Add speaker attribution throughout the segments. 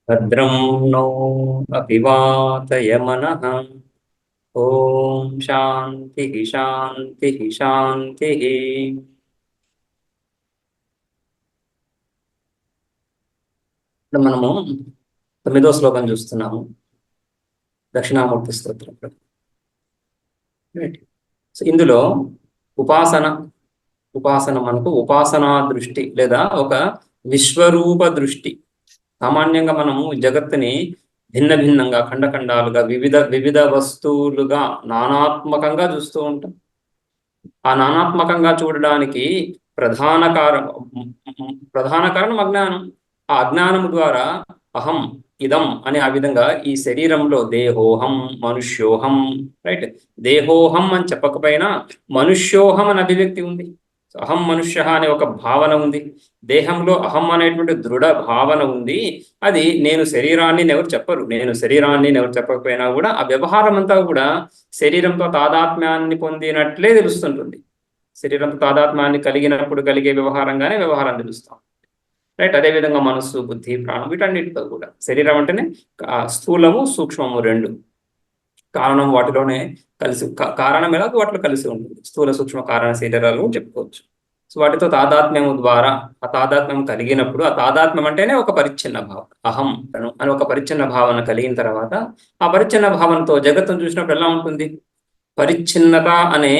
Speaker 1: భద్రం నో అపివాతయమనః. ఓం శాంతి శాంతి శాంతి. ఇప్పుడు మనము 9వ శ్లోకం చూస్తున్నాము, దక్షిణామూర్తి స్తోత్రం. సో ఇందులో ఉపాసన ఉపాసన మనకు ఉపాసనా దృష్టి లేదా ఒక విశ్వరూప దృష్టి. సామాన్యంగా మనము జగత్తుని భిన్న భిన్నంగా, ఖండఖండాలుగా, వివిధ వివిధ వస్తువులుగా నానాత్మకంగా చూస్తూ ఉంటాం. ఆ నానాత్మకంగా చూడడానికి ప్రధాన కారణం అజ్ఞానం. ఆ అజ్ఞానం ద్వారా అహం ఇదం అనే ఆ విధంగా ఈ శరీరంలో దేహోహం, మనుష్యోహం, రైట్, దేహోహం అని చెప్పకపోయినా మనుష్యోహం అని అభివ్యక్తి ఉంది. అహం మనుష్య అనే ఒక భావన ఉంది. దేహంలో అహం అనేటువంటి దృఢ భావన ఉంది. అది నేను శరీరాన్ని ఎవరు చెప్పరు. నేను శరీరాన్ని ఎవరు చెప్పకపోయినా కూడా ఆ వ్యవహారం అంతా కూడా శరీరంతో తాదాత్మ్యాన్ని పొందినట్లే తెలుస్తుంటుంది. శరీరంతో తాదాత్మ్యాన్ని కలిగినప్పుడు కలిగే వ్యవహారంగానే వ్యవహారం తెలుస్తాం, రైట్. అదేవిధంగా మనస్సు, బుద్ధి, ప్రాణం, వీటన్నిటితో కూడా శరీరం అంటేనే స్థూలము, సూక్ష్మము రెండు. కారణం వాటిలోనే కలిసి, కారణం ఎలాగో వాటిలో కలిసి ఉంటుంది. స్థూల సూక్ష్మ కారణ శరీరాలు చెప్పుకోవచ్చు. సో వాటితో తాదాత్మ్యము ద్వారా ఆ తాదాత్మ్యం కలిగినప్పుడు, ఆ తాదాత్మ్యం అంటేనే ఒక పరిచ్ఛిన్న భావన, అహం అని ఒక పరిచ్ఛిన్న భావన కలిగిన తర్వాత ఆ పరిచ్ఛిన్న భావనతో జగత్తును చూసినప్పుడు ఎలా ఉంటుంది? పరిచ్ఛిన్నత అనే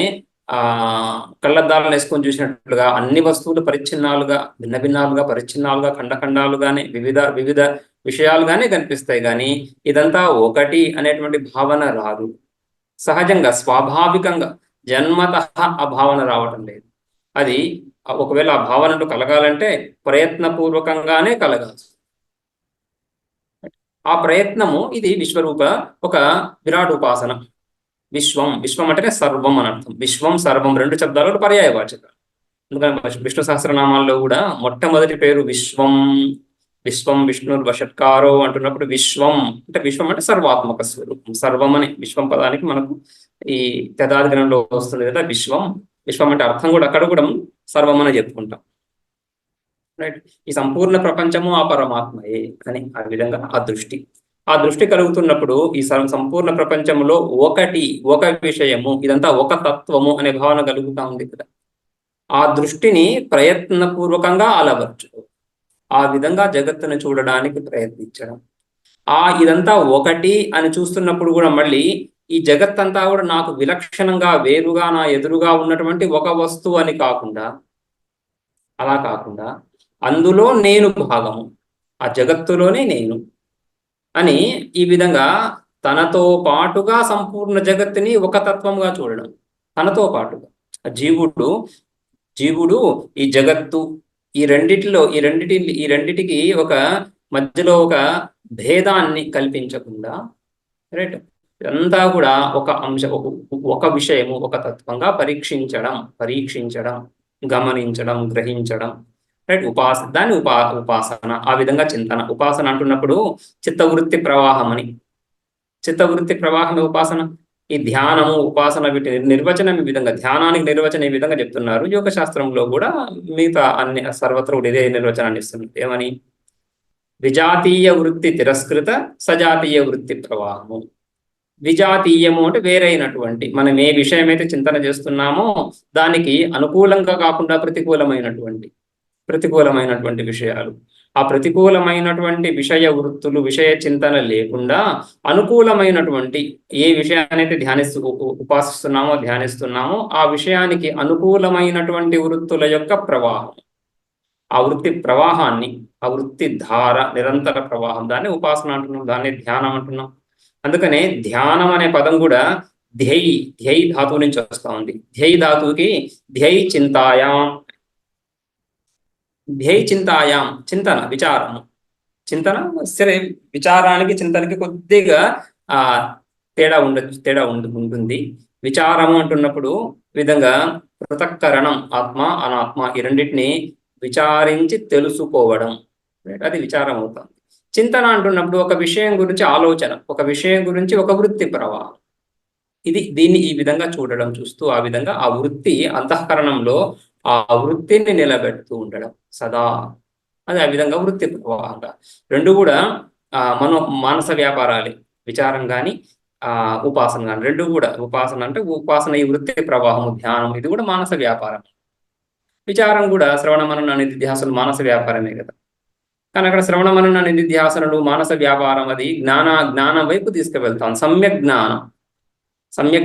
Speaker 1: కళ్ళద్దాలను వేసుకొని చూసినట్లుగా అన్ని వస్తువులు పరిచ్ఛిన్నాలుగా, భిన్న భిన్నాలుగా, పరిచ్ఛిన్నాలుగా, ఖండఖండాలుగానే, వివిధ వివిధ విషయాలుగానే కనిపిస్తాయి. కానీ ఇదంతా ఒకటి అనేటువంటి భావన రాదు. సహజంగా స్వాభావికంగా జన్మతః ఆ భావన రావటం లేదు. అది ఒకవేళ ఆ భావనలు కలగాలంటే ప్రయత్నపూర్వకంగానే కలగాల్సి. ఆ ప్రయత్నము ఇది విశ్వరూప ఒక విరాట్ ఉపాసన. విశ్వం, విశ్వం అంటేనే సర్వం అని అర్థం. విశ్వం, సర్వం రెండు శబ్దాలు పర్యాయవాచకాలు. ఎందుకంటే విష్ణు సహస్రనామాల్లో కూడా మొట్టమొదటి పేరు విశ్వం. విశ్వం విష్ణుర్ వషట్కారో అంటున్నప్పుడు విశ్వం అంటే, విశ్వం అంటే సర్వాత్మక స్వరూపం. సర్వం అని విశ్వం పదానికి మనకు ఈ తదాదిగణంలో వస్తుంది కదా విశ్వం. విశ్వం అంటే అర్థం కూడా అక్కడ కూడా సర్వం అని చెప్పుకుంటాం, రైట్. ఈ సంపూర్ణ ప్రపంచము ఆ పరమాత్మయే అని ఆ విధంగా ఆ దృష్టి కలుగుతున్నప్పుడు ఈ సంపూర్ణ ప్రపంచంలో ఒకటి, ఒక విషయము, ఇదంతా ఒక తత్వము అనే భావన కలుగుతా ఉంది కదా. ఆ దృష్టిని ప్రయత్నపూర్వకంగా అలవర్చు, ఆ విధంగా జగత్తును చూడడానికి ప్రయత్నించడం. ఇదంతా ఒకటి అని చూస్తున్నప్పుడు కూడా మళ్ళీ ఈ జగత్తంతా కూడా నాకు విలక్షణంగా, వేరుగా, నా ఎదురుగా ఉన్నటువంటి ఒక వస్తువు అని కాకుండా, అలా కాకుండా అందులో నేను భాగము, ఆ జగత్తులోనే నేను అని ఈ విధంగా తనతో పాటుగా సంపూర్ణ జగత్తుని ఒక తత్వంగా చూడడం. తనతో పాటుగా జీవుడు ఈ జగత్తు, ఈ రెండిటికి ఒక మధ్యలో ఒక భేదాన్ని కల్పించకుండా, రైట్, ఇదంతా కూడా ఒక అంశం, ఒక విషయము, ఒక తత్వంగా పరీక్షించడం, గమనించడం, గ్రహించడం, రైట్. దాన్ని ఉపాసన. ఆ విధంగా చింతన. ఉపాసన అంటున్నప్పుడు చిత్తవృత్తి ప్రవాహం అని, చిత్తవృత్తి ప్రవాహం ఉపాసన. ఈ ధ్యానము, ఉపాసన, వీటి నిర్వచనం ఈ విధంగా, ధ్యానానికి నిర్వచనం ఈ విధంగా చెప్తున్నారు. యోగ శాస్త్రంలో కూడా మిగతా అన్ని సర్వత్ర ఇదే నిర్వచనాన్ని ఇస్తున్నారు. ఏమని? విజాతీయ వృత్తి తిరస్కృత సజాతీయ వృత్తి ప్రవాహము. విజాతీయము అంటే వేరైనటువంటి, మనం ఏ విషయం అయితే చింతన చేస్తున్నామో దానికి అనుకూలంగా కాకుండా ప్రతికూలమైనటువంటి విషయాలు, ఆ ప్రతికూలమైనటువంటి విషయ వృత్తులు, విషయ చింతన లేకుండా అనుకూలమైనటువంటి ఏ విషయాన్నైతే ధ్యానిస్తున్నామో ఆ విషయానికి అనుకూలమైనటువంటి వృత్తుల యొక్క ప్రవాహం, ఆ వృత్తి ప్రవాహాన్ని, ఆ వృత్తి ధార, నిరంతర ప్రవాహం, దాన్ని ఉపాసన అంటున్నాం, దాన్ని ధ్యానం అంటున్నాం. అందుకనే ధ్యానం అనే పదం కూడా ధ్యై ధాతువు నుంచి వస్తూ ఉంది. ధ్యై ధాతువుకి ధ్యై చింతాయాం, చింతన, విచారము. చింతన సరే, విచారానికి చింతనకి కొద్దిగా తేడా ఉంటుంది. విచారము అంటున్నప్పుడు విధంగా పృథక్కరణం, ఆత్మ అనాత్మ, ఈ రెండింటిని విచారించి తెలుసుకోవడం, అది విచారం అవుతుంది. చింతన అంటున్నప్పుడు ఒక విషయం గురించి ఆలోచన, ఒక విషయం గురించి ఒక వృత్తి ప్రవాహం. దీన్ని ఈ విధంగా చూడడం, చూస్తూ ఆ విధంగా ఆ వృత్తి అంతఃకరణంలో ఆ వృత్తిని నిలబెడుతూ ఉండడం సదా. అది ఆ విధంగా వృత్తి ప్రవాహంగా. రెండు కూడా మానస వ్యాపారాలే. విచారం కానీ ఉపాసన కానీ రెండు కూడా. ఉపాసన అంటే ఉపాసన ఈ వృత్తి ప్రవాహము, ధ్యానం ఇది కూడా మానస వ్యాపారం. విచారం కూడా శ్రవణ మనన నిధిధ్యాసలు మానస వ్యాపారమే కదా. కానీ అక్కడ శ్రవణ మనన నిధిధ్యాసనలు మానస వ్యాపారం అది జ్ఞానం వైపు తీసుకువెళ్తాం. సమ్యక్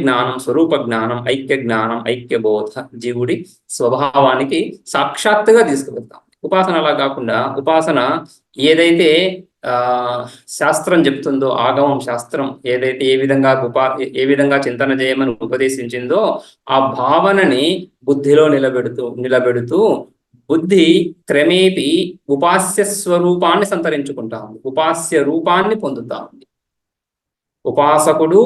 Speaker 1: జ్ఞానం, స్వరూప జ్ఞానం, ఐక్య జ్ఞానం, ఐక్యబోధ జీవుడి స్వభావానికి సాక్షాత్తుగా తీసుకువెళ్తాం. ఉపాసన అలా కాకుండా, ఉపాసన ఏదైతే శాస్త్రం చెప్తుందో, ఆగమం శాస్త్రం ఏదైతే ఏ విధంగా చింతన చేయమని ఉపదేశించిందో ఆ భావనని బుద్ధిలో నిలబెడుతూ బుద్ధి క్రమేపీ ఉపాస్య స్వరూపాన్ని సంతరించుకుంటా ఉంది, ఉపాస్య రూపాన్ని పొందుతా ఉంది. ఉపాసకుడు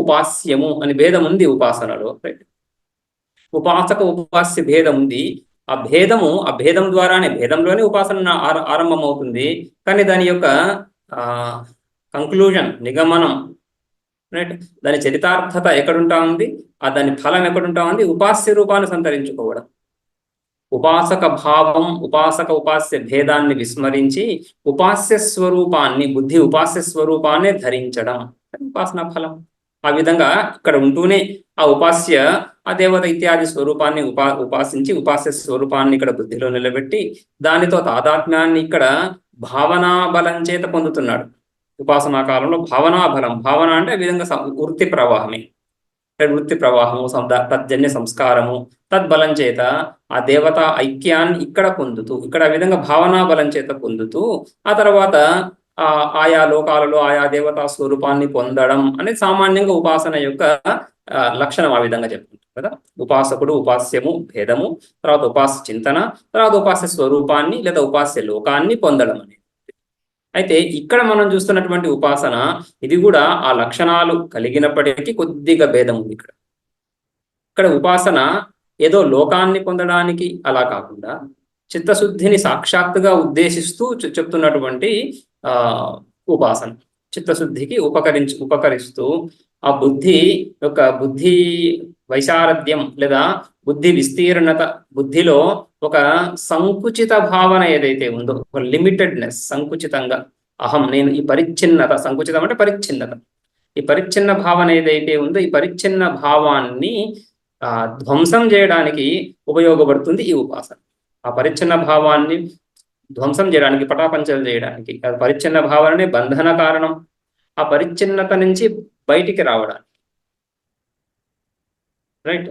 Speaker 1: ఉపాస్యము అని భేదం ఉంది ఉపాసనలో. రైట్, ఉపాసక ఉపాస్య భేదం ఉంది. ఆ భేదం ద్వారానే, భేదంలోనే ఉపాసన ఆరంభం అవుతుంది. కానీ దాని యొక్క కంక్లూజన్, నిగమనం, రైట్, దాని చరితార్థత ఎక్కడుంటా ఉంది, దాని ఫలం ఎక్కడుంటా ఉంది, ఉపాస్య రూపాన్ని సంతరించుకోవడం. ఉపాసక భావం, ఉపాస్య భేదాన్ని విస్మరించి ఉపాస్య స్వరూపాన్ని, బుద్ధి ఉపాస్య స్వరూపాన్ని ధరించడం ఉపాసనా ఫలం. ఆ విధంగా ఇక్కడ ఉంటూనే ఆ ఉపాస్య ఆ దేవత ఇత్యాది స్వరూపాన్ని ఉపాసించి ఉపాస్య స్వరూపాన్ని ఇక్కడ బుద్ధిలో నిలబెట్టి దానితో తాదాత్మ్యాన్ని ఇక్కడ భావనా బలం చేత పొందుతున్నాడు. ఉపాసనా కాలంలో భావనా బలం, భావన అంటే ఆ విధంగా వృత్తి ప్రవాహమే. వృత్తి ప్రవాహము, తజ్జన్య సంస్కారము, తద్బలం చేత ఆ దేవత ఐక్యాన్ని ఇక్కడ పొందుతూ, ఇక్కడ ఆ విధంగా భావనా బలం చేత పొందుతూ ఆ తర్వాత ఆయా లోకాలలో ఆయా దేవతా స్వరూపాన్ని పొందడం అనేది సామాన్యంగా ఉపాసన యొక్క లక్షణం. ఆ విధంగా చెప్పుకుంటాం కదా. ఉపాసకుడు ఉపాస్యము భేదము, తర్వాత ఉపాస్య చింతన, తర్వాత ఉపాస్య స్వరూపాన్ని లేదా ఉపాస్య లోకాన్ని పొందడం అనేది. అయితే ఇక్కడ మనం చూస్తున్నటువంటి ఉపాసన ఇది కూడా ఆ లక్షణాలు కలిగినప్పటికీ కొద్దిగా భేదం ఉంది. ఇక్కడ ఉపాసన ఏదో లోకాన్ని పొందడానికి అలా కాకుండా చిత్తశుద్ధిని సాక్షాత్తుగా ఉద్దేశిస్తూ చెప్తున్నటువంటి ఉపాసన. చిత్తశుద్ధికి ఉపకరిస్తూ ఆ బుద్ధి వైశారథ్యం లేదా బుద్ధి విస్తీర్ణత, బుద్ధిలో ఒక సంకుచిత భావన ఏదైతే ఉందో, ఒక లిమిటెడ్నెస్, సంకుచితంగా అహం, నేను, ఈ పరిచ్ఛిన్నత, సంకుచితం అంటే పరిచ్ఛిన్నత, ఈ పరిచ్ఛిన్న భావన ఏదైతే ఉందో ఈ పరిచ్ఛిన్న భావాన్ని ధ్వంసం చేయడానికి ఉపయోగపడుతుంది ఈ ఉపాసన. ఆ పరిచ్ఛిన్న భావాన్ని ధ్వంసం చేయడానికి, పటాపంచలు చేయడానికి, పరిచ్ఛిన్న భావననే బంధన కారణం. ఆ పరిచ్ఛిన్నత నుంచి బయటికి రావడానికి, రైట్,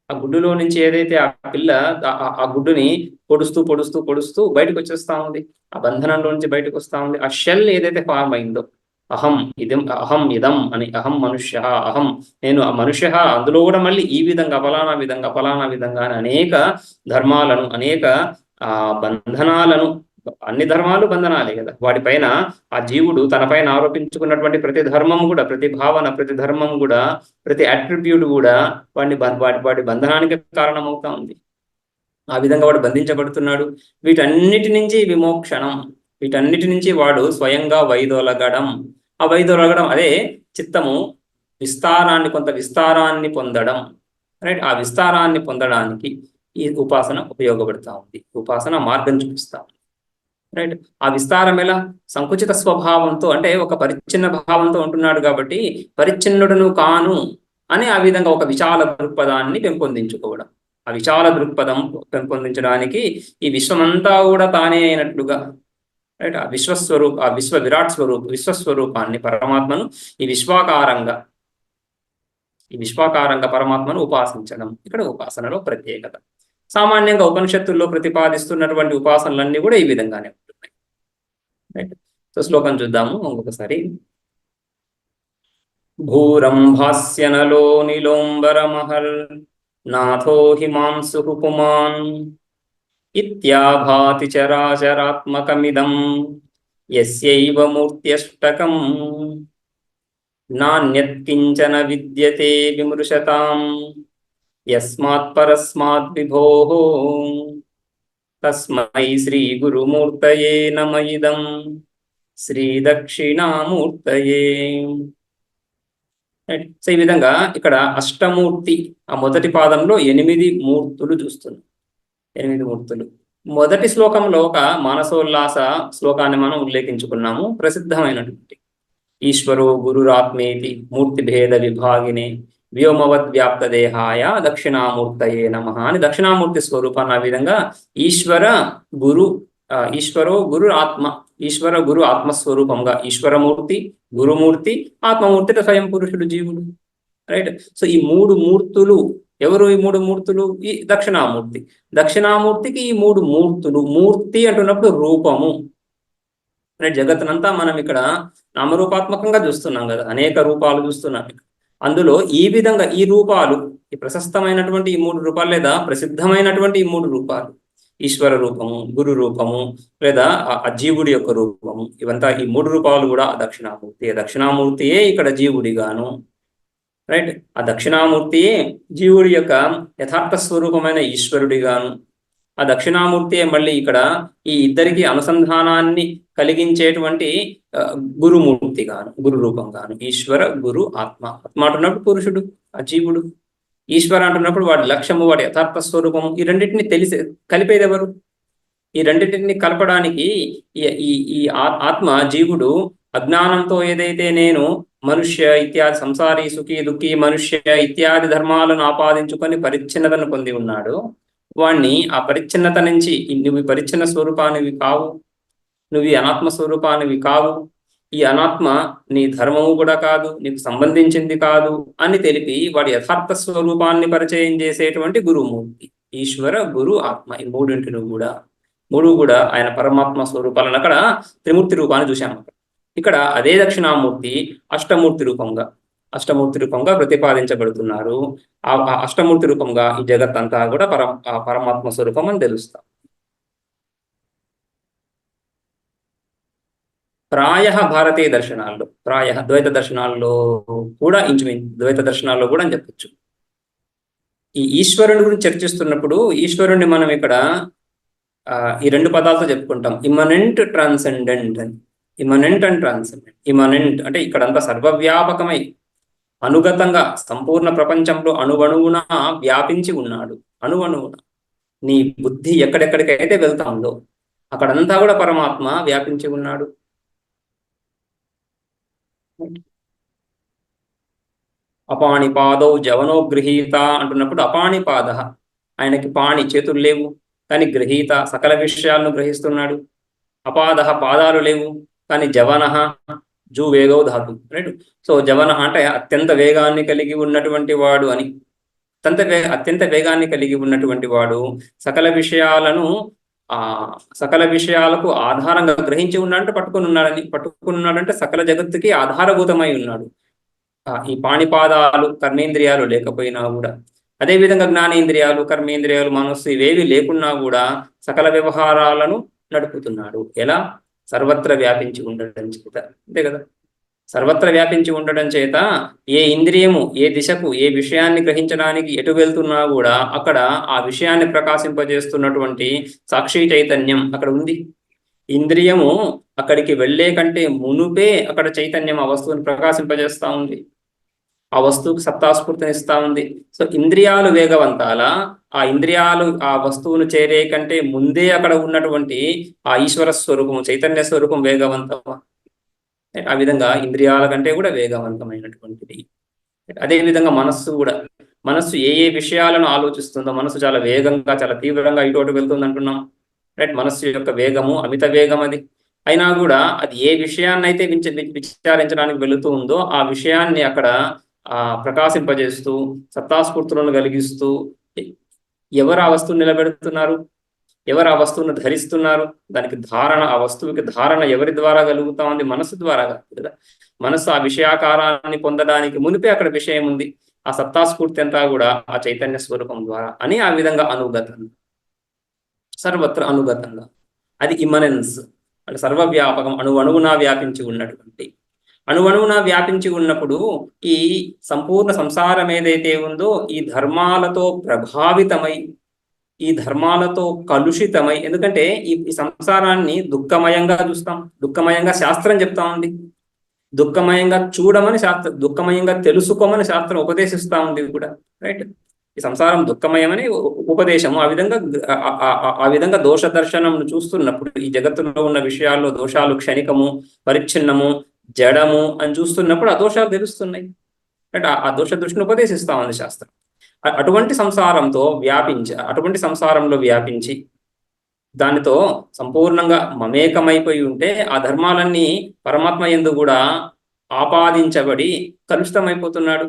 Speaker 1: ఆ గుడ్డులో నుంచి ఏదైతే ఆ పిల్ల ఆ గుడ్డుని పొడుస్తూ బయటకు వచ్చేస్తా ఉంది, ఆ బంధనంలో నుంచి బయటకు వస్తా ఉంది. ఆ షెల్ ఏదైతే ఫార్మ్ అయిందో, అహం ఇదం అని, అహం మనుష్య, అహం నేను ఆ మనుష్య, అందులో కూడా మళ్ళీ ఈ విధంగా ఫలానా విధంగా అని అనేక ధర్మాలను, అనేక బంధనాలను, అన్ని ధర్మాలు బంధనాలే కదా, వాటిపైన ఆ జీవుడు తనపైన ఆరోపించుకున్నటువంటి ప్రతి ధర్మం కూడా, ప్రతి భావన, ప్రతి ధర్మం కూడా, ప్రతి అట్రిబ్యూట్ కూడా వాటి బంధనానికి కారణమవుతా ఉంది. ఆ విధంగా వాడు బంధించబడుతున్నాడు. వీటన్నిటి నుంచి విమోక్షణం, వీటన్నిటి నుంచి వాడు స్వయంగా వైదొలగడం. ఆ వైదొలగడం అదే చిత్తము కొంత విస్తారాన్ని పొందడం, రైట్. ఆ విస్తారాన్ని పొందడానికి ఈ ఉపాసన ఉపయోగపడతా ఉంది, ఉపాసన మార్గం చూపిస్తా ఉంది, రైట్. ఆ విస్తారం ఎలా? సంకుచిత స్వభావంతో, అంటే ఒక పరిచ్ఛిన్న భావంతో ఉంటున్నాడు కాబట్టి పరిచ్ఛిన్నుడును కాను అని ఆ విధంగా ఒక విశాల దృక్పథాన్ని పెంపొందించుకోవడం. ఆ విశాల దృక్పథం పెంపొందించడానికి ఈ విశ్వమంతా కూడా తానే అయినట్లుగా, రైట్, ఆ విశ్వస్వరూపాన్ని, పరమాత్మను ఈ విశ్వాకారంగా పరమాత్మను ఉపాసించడం ఇక్కడ ఉపాసనలో ప్రత్యేకత. సామాన్యంగా ఉపనిషత్తుల్లో ప్రతిపాదిస్తున్నటువంటి ఉపాసనలన్నీ కూడా ఈ విధంగానే ఉంటున్నాయి, రైట్. సో శ్లోకం చూద్దాము ఇంకొకసారి. భూరం భాస్యనలో నిలోంబరమహల్ నాథో హిమాంసు పుమాన్ ఇత్యాభాతి చరాచరాత్మకమిదం యస్యైవ మూర్త్యష్టకం నాన్యత్కించన విద్యతే విమృశతాం యస్మాత్ పరస్మాత్ విభోః తస్మై శ్రీ గురుమూర్తయే నమ ఇదం. శ్రీ దక్షిణామూర్తయే. సో ఈ విధంగా ఇక్కడ అష్టమూర్తి ఆ మొదటి పాదంలో 8 మూర్తులు చూస్తున్నాం. 8 మూర్తులు. మొదటి శ్లోకంలో ఒక మానసోల్లాస శ్లోకాన్ని మనం ఉల్లేఖించుకున్నాము, ప్రసిద్ధమైనటువంటి. ఈశ్వరో గురురాత్మేతి మూర్తిభేద విభాగినే వ్యోమవద్ వ్యాప్త దేహాయ దక్షిణామూర్తయే నమః అని దక్షిణామూర్తి స్వరూపాన్ని ఆ విధంగా ఈశ్వర గురు ఈశ్వరో గురు ఆత్మ, ఈశ్వర గురు ఆత్మస్వరూపంగా ఈశ్వరమూర్తి, గురుమూర్తి, ఆత్మమూర్తి స్వయం పురుషుడు జీవుడు. రైట్. సో ఈ 3 మూర్తులు ఎవరు? ఈ 3 మూర్తులు ఈ దక్షిణామూర్తి. దక్షిణామూర్తికి ఈ 3 మూర్తులు. మూర్తి అంటున్నప్పుడు రూపము. రైట్. జగత్తునంతా మనం ఇక్కడ నామరూపాత్మకంగా చూస్తున్నాం కదా, అనేక రూపాలు చూస్తున్నాం. అందులో ఈ విధంగా ఈ రూపాలు, ఈ ప్రశస్తమైనటువంటి ఈ 3 రూపాలు లేదా ప్రసిద్ధమైనటువంటి ఈ 3 రూపాలు, ఈశ్వర రూపము, గురు రూపము, లేదా ఆ జీవుడి యొక్క రూపము, ఇవంతా ఈ 3 రూపాలు కూడా దక్షిణామూర్తి. దక్షిణామూర్తియే ఇక్కడ జీవుడిగాను. రైట్. ఆ దక్షిణామూర్తియే జీవుడి యొక్క యథార్థ స్వరూపమైన ఈశ్వరుడిగాను, ఆ దక్షిణామూర్తియే మళ్ళీ ఇక్కడ ఈ ఇద్దరికి అనుసంధానాన్ని కలిగించేటువంటి గురుమూర్తిగాను, గురు రూపంగాను. ఈశ్వర గురు ఆత్మ. ఆత్మ అంటున్నప్పుడు పురుషుడు, ఆ జీవుడు. ఈశ్వర అంటున్నప్పుడు వాడి లక్ష్యము, వాడి యథార్థ స్వరూపము. ఈ రెండింటిని కలిపేది ఎవరు? ఈ రెండింటిని కలపడానికి ఈ ఈ ఆత్మ జీవుడు అజ్ఞానంతో ఏదైతే నేను మనుష్య ఇత్యాది సంసారి సుఖీ దుఃఖీ మనుష్య ఇత్యాది ధర్మాలను ఆపాదించుకొని పరిచ్ఛిన్నతను పొంది ఉన్నాడు, వాణ్ణి ఆ పరిచ్ఛిన్నత నుంచి నువ్వు పరిచ్ఛిన్న స్వరూపానివి కావు, నువ్వు ఈ అనాత్మ స్వరూపానివి కావు, ఈ అనాత్మ నీ ధర్మము కూడా కాదు, నీకు సంబంధించింది కాదు అని తెలిపి వాడి యథార్థ స్వరూపాన్ని పరిచయం చేసేటువంటి గురుమూర్తి. ఈశ్వర గురు ఆత్మ. ఈ మూడింటిని కూడా ఆయన పరమాత్మ స్వరూపాలను అక్కడ త్రిమూర్తి రూపాన్ని చూశాము. ఇక్కడ అదే దక్షిణామూర్తి అష్టమూర్తి రూపంగా ప్రతిపాదించబడుతున్నారు. ఆ అష్టమూర్తి రూపంగా ఈ జగత్తంతా కూడా పరమాత్మ స్వరూపం అని తెలుస్తాం. భారతీయ దర్శనాల్లో, ద్వైత దర్శనాల్లో కూడా ద్వైత దర్శనాల్లో కూడా అని చెప్పచ్చు. ఈ ఈశ్వరుని గురించి చర్చిస్తున్నప్పుడు ఈశ్వరుణ్ణి మనం ఇక్కడ ఈ 2 పదాలతో చెప్పుకుంటాం. ఇమ్మనెంట్, ట్రాన్సెండెంట్ అని. Immanent and transcendent. ఇమ్మనెంట్ అంటే ఇక్కడంతా సర్వవ్యాపకమై అనుగతంగా సంపూర్ణ ప్రపంచంలో అణువణువున వ్యాపించి ఉన్నాడు. అణువణువున నీ బుద్ధి ఎక్కడెక్కడికైతే వెళ్తాందో అక్కడంతా కూడా పరమాత్మ వ్యాపించి ఉన్నాడు. అపాణిపాదౌ జవనో గృహీత అంటున్నప్పుడు అపాణిపాద, ఆయనకి పాణి చేతులు లేవు కానీ గృహీత సకల విషయాలను గ్రహిస్తున్నాడు. అపాద పాదాలు లేవు కానీ జవన జూ వేగో ధాతు. రైట్. సో జవన అంటే అత్యంత వేగాన్ని కలిగి ఉన్నటువంటి వాడు అని. అత్యంత వేగాన్ని కలిగి ఉన్నటువంటి వాడు సకల విషయాలకు ఆధారంగా గ్రహించి ఉన్నాడంటే పట్టుకున్నాడంటే సకల జగత్తుకి ఆధారభూతమై ఉన్నాడు. ఈ పాణిపాదాలు కర్మేంద్రియాలు లేకపోయినా కూడా, అదేవిధంగా జ్ఞానేంద్రియాలు కర్మేంద్రియాలు మనస్సు ఇవేవి లేకున్నా కూడా సకల వ్యవహారాలను నడుపుతున్నాడు. ఎలా? సర్వత్ర వ్యాపించి ఉండడం చేత. అంతే కదా. సర్వత్ర వ్యాపించి ఉండడం చేత ఏ ఇంద్రియము ఏ దిశకు ఏ విషయాన్ని గ్రహించడానికి ఎటు వెళ్తున్నా కూడా అక్కడ ఆ విషయాన్ని ప్రకాశింపజేస్తున్నటువంటి సాక్షి చైతన్యం అక్కడ ఉంది. ఇంద్రియము అక్కడికి వెళ్లే కంటే మునుపే అక్కడ చైతన్యం ఆ వస్తువుని ప్రకాశింపజేస్తా ఉంది, ఆ వస్తువుకు సత్తాస్ఫూర్తినిస్తా ఉంది. సో ఇంద్రియాలు వేగవంతాలా, ఆ ఇంద్రియాలు ఆ వస్తువును చేరే కంటే ముందే అక్కడ ఉన్నటువంటి ఆ ఈశ్వర స్వరూపం చైతన్య స్వరూపం వేగవంతమా? ఆ విధంగా ఇంద్రియాల కంటే కూడా వేగవంతమైనటువంటిది. అదేవిధంగా మనస్సు ఏ విషయాలను ఆలోచిస్తుందో, మనస్సు చాలా వేగంగా చాలా తీవ్రంగా ఇటు వెళ్తుంది అంటున్నాం. రైట్. మనస్సు యొక్క వేగము అమిత వేగం అది. అయినా కూడా అది ఏ విషయాన్ని అయితే విచారించడానికి వెళుతూ ఉందో ఆ విషయాన్ని అక్కడ ప్రకాశింపజేస్తూ సత్తాస్ఫూర్తులను కలిగిస్తూ ఎవరు ఆ వస్తువుని నిలబెడుతున్నారు, ఎవరు ఆ వస్తువును ధరిస్తున్నారు, దానికి ధారణ, ఆ వస్తువుకి ధారణ ఎవరి ద్వారా కలుగుతా ఉంది? మనస్సు ద్వారా కదా. మనస్సు ఆ విషయాకారాన్ని పొందడానికి మునిపే అక్కడ విషయం ఉంది. ఆ సత్తాస్ఫూర్తి అంతా కూడా ఆ చైతన్య స్వరూపం ద్వారా అని ఆ విధంగా అనుగతంగా, సర్వత్ర అనుగతంగా, అది ఇమ్మనెన్స్ అంటే సర్వవ్యాపకం, అణువునా వ్యాపించి ఉన్నటువంటి. అణువునా వ్యాపించి ఉన్నప్పుడు ఈ సంపూర్ణ సంసారం ఏదైతే ఉందో ఈ ధర్మాలతో ప్రభావితమై ఈ ధర్మాలతో కలుషితమై, ఎందుకంటే ఈ సంసారాన్ని దుఃఖమయంగా చూస్తాం, దుఃఖమయంగా శాస్త్రం చెప్తా ఉంది, దుఃఖమయంగా చూడమని శాస్త్రం, దుఃఖమయంగా తెలుసుకోమని శాస్త్రం ఉపదేశిస్తా ఉంది కూడా, రైట్. ఈ సంసారం దుఃఖమయమని ఉపదేశము. ఆ విధంగా దోష దర్శనం చూస్తున్నప్పుడు, ఈ జగత్తులో ఉన్న విషయాల్లో దోషాలు క్షణికము, పరిచ్ఛిన్నము, జడము అని చూస్తున్నప్పుడు ఆ దోషాలు తెలుస్తున్నాయి, రైట్. ఆ దోష దృష్టిని ఉపదేశిస్తా ఉంది శాస్త్రం. అటువంటి సంసారంలో వ్యాపించి దానితో సంపూర్ణంగా మమేకమైపోయి ఉంటే ఆ ధర్మాలన్నీ పరమాత్మ యందు కూడా ఆపాదించబడి కలుషితమైపోతున్నాడు,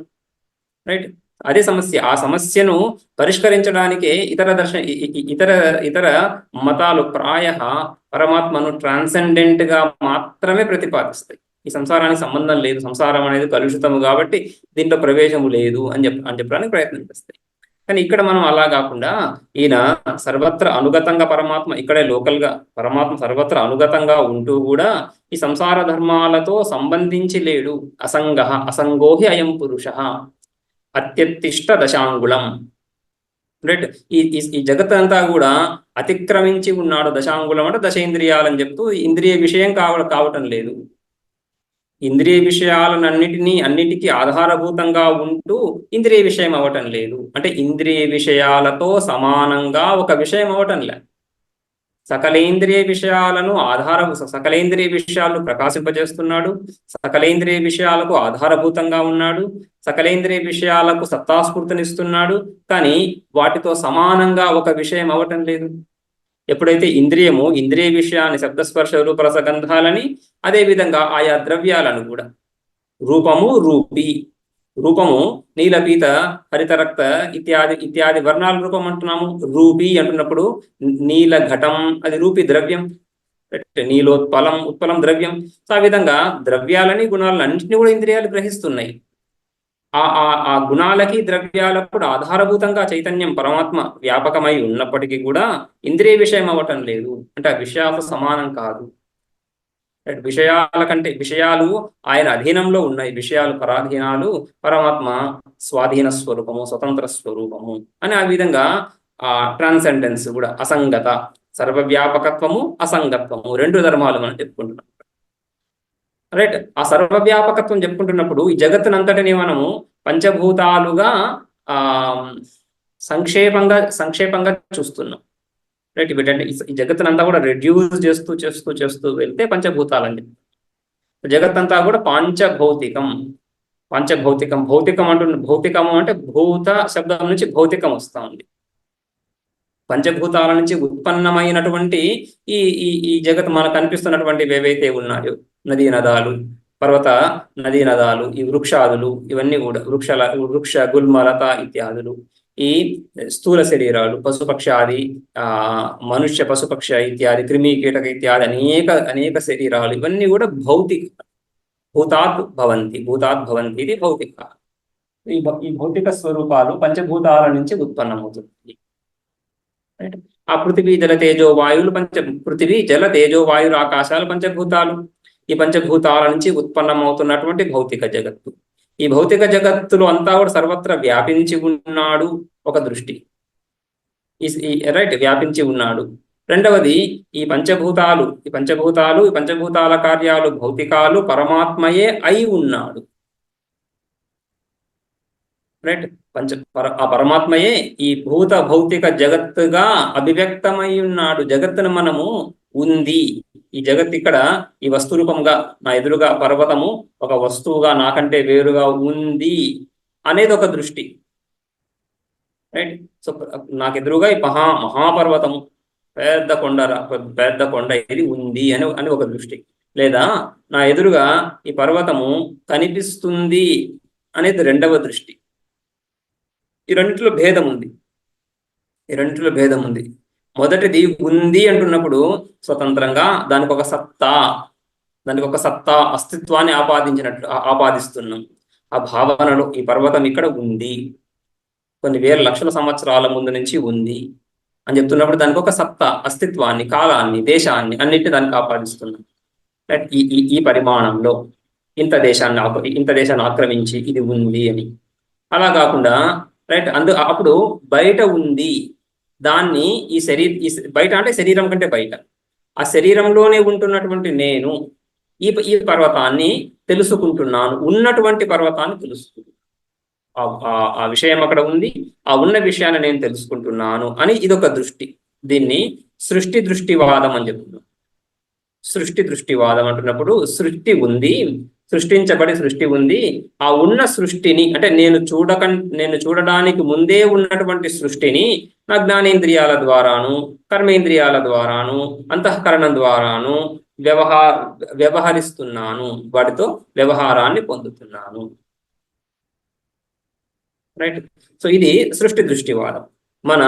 Speaker 1: రైట్. అదే సమస్య. ఆ సమస్యను పరిష్కరించడానికే ఇతర మతాలు ప్రాయ పరమాత్మను ట్రాన్సెండెంట్ గా మాత్రమే ప్రతిపాదిస్తాయి. ఈ సంసారానికి సంబంధం లేదు, సంసారం అనేది కలుషితము కాబట్టి దీంట్లో ప్రవేశము లేదు అని చెప్పడానికి ప్రయత్నం చేస్తాయి. కానీ ఇక్కడ మనం అలా కాకుండా, ఈయన సర్వత్ర అనుగతంగా పరమాత్మ, ఇక్కడే లోకల్ గా పరమాత్మ సర్వత్ర అనుగతంగా ఉంటూ కూడా ఈ సంసార ధర్మాలతో సంబంధించి లేడు. అసంగోహి అయం పురుష అత్యత్తిష్ట దశాంగుళం, రైట్. ఈ జగత్తంతా కూడా అతిక్రమించి ఉన్నాడు. దశాంగుళం అంటే దశేంద్రియాలని చెప్తూ ఇంద్రియ విషయం కావటం లేదు. ఇంద్రియ అన్నిటికీ ఆధారభూతంగా ఉంటూ ఇంద్రియ విషయం అవ్వటం లేదు. అంటే ఇంద్రియ విషయాలతో సమానంగా ఒక విషయం అవ్వటం లే. సకలేంద్రియ విషయాలను ప్రకాశింపజేస్తున్నాడు, సకలేంద్రియ విషయాలకు ఆధారభూతంగా ఉన్నాడు, సకలేంద్రియ విషయాలకు సత్తాస్ఫూర్తినిస్తున్నాడు. కానీ వాటితో సమానంగా ఒక విషయం అవ్వటం లేదు. ఎప్పుడైతే ఇంద్రియ విషయాన్ని, శబ్దస్పర్శ రూప రసగంధాలని, అదేవిధంగా ఆయా ద్రవ్యాలను కూడా, రూపము నీలపీత హరిత రక్త ఇత్యాది వర్ణాల రూపం అంటున్నాము. రూపి అంటున్నప్పుడు నీల ఘటం, అది రూపి ద్రవ్యం, ఉత్పలం ద్రవ్యం. సో ఆ విధంగా ద్రవ్యాలని, గుణాలను అన్నింటినీ కూడా ఇంద్రియాలు గ్రహిస్తున్నాయి. ఆ గుణాలకి ద్రవ్యాలకు కూడా ఆధారభూతంగా చైతన్యం పరమాత్మ వ్యాపకమై ఉన్నప్పటికీ కూడా ఇంద్రియ విషయం అవ్వటం లేదు. అంటే ఆ విషయాలతో సమానం కాదు. విషయాలు ఆయన అధీనంలో ఉన్నాయి, విషయాలు పరాధీనాలు, పరమాత్మ స్వాధీన స్వరూపము, స్వతంత్ర స్వరూపము అని. ఆ విధంగా ఆ ట్రాన్సెండెన్స్ కూడా, అసంగత, సర్వవ్యాపకత్వము, అసంగత్వము, రెండు ధర్మాలు మనం చెప్పుకుంటున్నాం, రైట్. ఆ సర్వవ్యాపకత్వం చెప్పుకుంటున్నప్పుడు ఈ జగత్తునంతటిని మనము పంచభూతాలుగా సంక్షేపంగా చూస్తున్నాం, రైట్. వీటంటే ఈ జగత్తునంతా కూడా రెడ్యూస్ చేస్తూ వెళ్తే పంచభూతాలని చెప్పి, జగత్తంతా కూడా పంచభౌతికం. భౌతికము అంటే భూత శబ్దం నుంచి భౌతికం వస్తా ఉంది. పంచభూతాల నుంచి ఉత్పన్నమైనటువంటి ఈ జగత్ మనకు కనిపిస్తున్నటువంటివి ఏవైతే ఉన్నాయో, నదీ నదాలు, ఈ వృక్షాదులు, ఇవన్నీ కూడా వృక్ష గుల్మలత ఇత్యాదులు, ఈ స్థూల శరీరాలు, పశుపక్షాది, మనుష్య పశుపక్ష ఇత్యాది, క్రిమి కీటక ఇత్యాది అనేక శరీరాలు, ఇవన్నీ కూడా భూతాత్ భవంతి ఇది భౌతిక. ఈ భౌతిక స్వరూపాలు పంచభూతాల నుంచి ఉత్పన్నమవుతుంది. ఆ పృథివీ జల తేజో వాయువులు పృథివీ జల తేజో వాయువు ఆకాశాలు పంచభూతాలు. ఈ పంచభూతాల నుంచి ఉత్పన్నమవుతున్నటువంటి భౌతిక జగత్తు. ఈ భౌతిక జగత్తులో అంతా కూడా సర్వత్రా వ్యాపించి ఉన్నాడు, ఒక దృష్టి, రైట్, వ్యాపించి ఉన్నాడు. రెండవది ఈ పంచభూతాల కార్యాలు భౌతికాలు, పరమాత్మయే అయి ఉన్నాడు, రైట్. ఆ పరమాత్మయే ఈ భౌతిక జగత్తుగా అభివ్యక్తమై ఉన్నాడు. జగత్తును మనము ఉంది, ఈ జగత్ ఇక్కడ ఈ వస్తు రూపంగా నా ఎదురుగా పర్వతము ఒక వస్తువుగా నాకంటే వేరుగా ఉంది అనేది ఒక దృష్టి, రైట్. సో నాకు ఎదురుగా ఈ మహాపర్వతము, పెద్ద కొండ ఇది ఉంది అని ఒక దృష్టి. లేదా నా ఎదురుగా ఈ పర్వతము కనిపిస్తుంది అనేది రెండవ దృష్టి. ఈ రెండిట్లో భేదం ఉంది. మొదటిది ఉంది అంటున్నప్పుడు స్వతంత్రంగా దానికి ఒక సత్తా అస్తిత్వాన్ని ఆపాదిస్తున్నాం. ఆ భావనలో ఈ పర్వతం ఇక్కడ ఉంది, కొన్ని వేల లక్షల సంవత్సరాల ముందు నుంచి ఉంది అని చెప్తున్నప్పుడు దానికి ఒక సత్తా, అస్తిత్వాన్ని, కాలాన్ని, దేశాన్ని, అన్నిటిని దానికి ఆపాదిస్తున్నాం. ఈ పరిమాణంలో ఇంత దేశాన్ని ఆక్రమించి ఇది ఉంది అని. అలా కాకుండా, రైట్, అప్పుడు బయట ఉంది దాన్ని బయట అంటే శరీరం కంటే బయట, ఆ శరీరంలోనే ఉంటున్నటువంటి నేను ఈ పర్వతాన్ని తెలుసుకుంటున్నాను, ఉన్నటువంటి పర్వతాన్ని తెలుసుకుంటున్నాను. ఆ విషయం అక్కడ ఉంది, ఆ ఉన్న విషయాన్ని నేను తెలుసుకుంటున్నాను అని ఇదొక దృష్టి. దీన్ని సృష్టి దృష్టివాదం అని చెప్తున్నాం. సృష్టి దృష్టివాదం అంటున్నప్పుడు సృష్టి ఉంది, సృష్టించబడి సృష్టి ఉంది, ఆ ఉన్న సృష్టిని అంటే నేను చూడడానికి ముందే ఉన్నటువంటి సృష్టిని నా జ్ఞానేంద్రియాల ద్వారాను, కర్మేంద్రియాల ద్వారాను, అంతఃకరణం ద్వారాను వ్యవహరిస్తున్నాను, వాటితో వ్యవహారాన్ని పొందుతున్నాను. రైట్. సో ఇది సృష్టి దృష్టివాదం. మన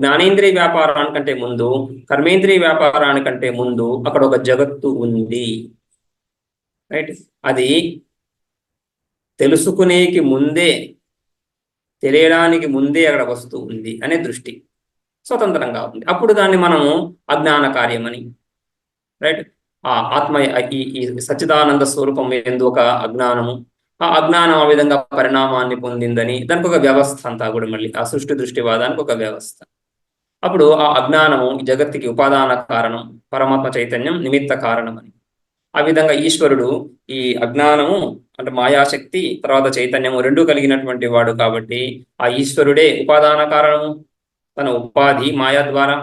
Speaker 1: జ్ఞానేంద్రియ వ్యాపారానికంటే ముందు, కర్మేంద్రియ వ్యాపారానికంటే ముందు అక్కడ ఒక జగత్తు ఉంది. రైట్. అది తెలుసుకునేకి ముందే, తెలియడానికి ముందే అక్కడ వస్తువు ఉంది అనే దృష్టి స్వతంత్రంగా ఉంది. అప్పుడు దాన్ని మనము అజ్ఞాన కార్యమని, రైట్, ఆ ఆత్మ ఈ సచ్చిదానంద స్వరూపం ఎందు ఒక అజ్ఞానము, ఆ అజ్ఞానం ఆ విధంగా పరిణామాన్ని పొందిందని దానికి ఒక వ్యవస్థ అంతా కూడా, మళ్ళీ ఆ సృష్టి దృష్టివాదానికి ఒక వ్యవస్థ. అప్పుడు ఆ అజ్ఞానము ఈ జగత్తుకి ఉపాదాన కారణం, పరమాత్మ చైతన్యం నిమిత్త కారణం అని. ఆ విధంగా ఈశ్వరుడు ఈ అజ్ఞానము అంటే మాయాశక్తి, తర్వాత చైతన్యము రెండు కలిగినటువంటి వాడు కాబట్టి ఆ ఈశ్వరుడే ఉపాదాన కారణము, తన ఉపాధి మాయా ద్వారా.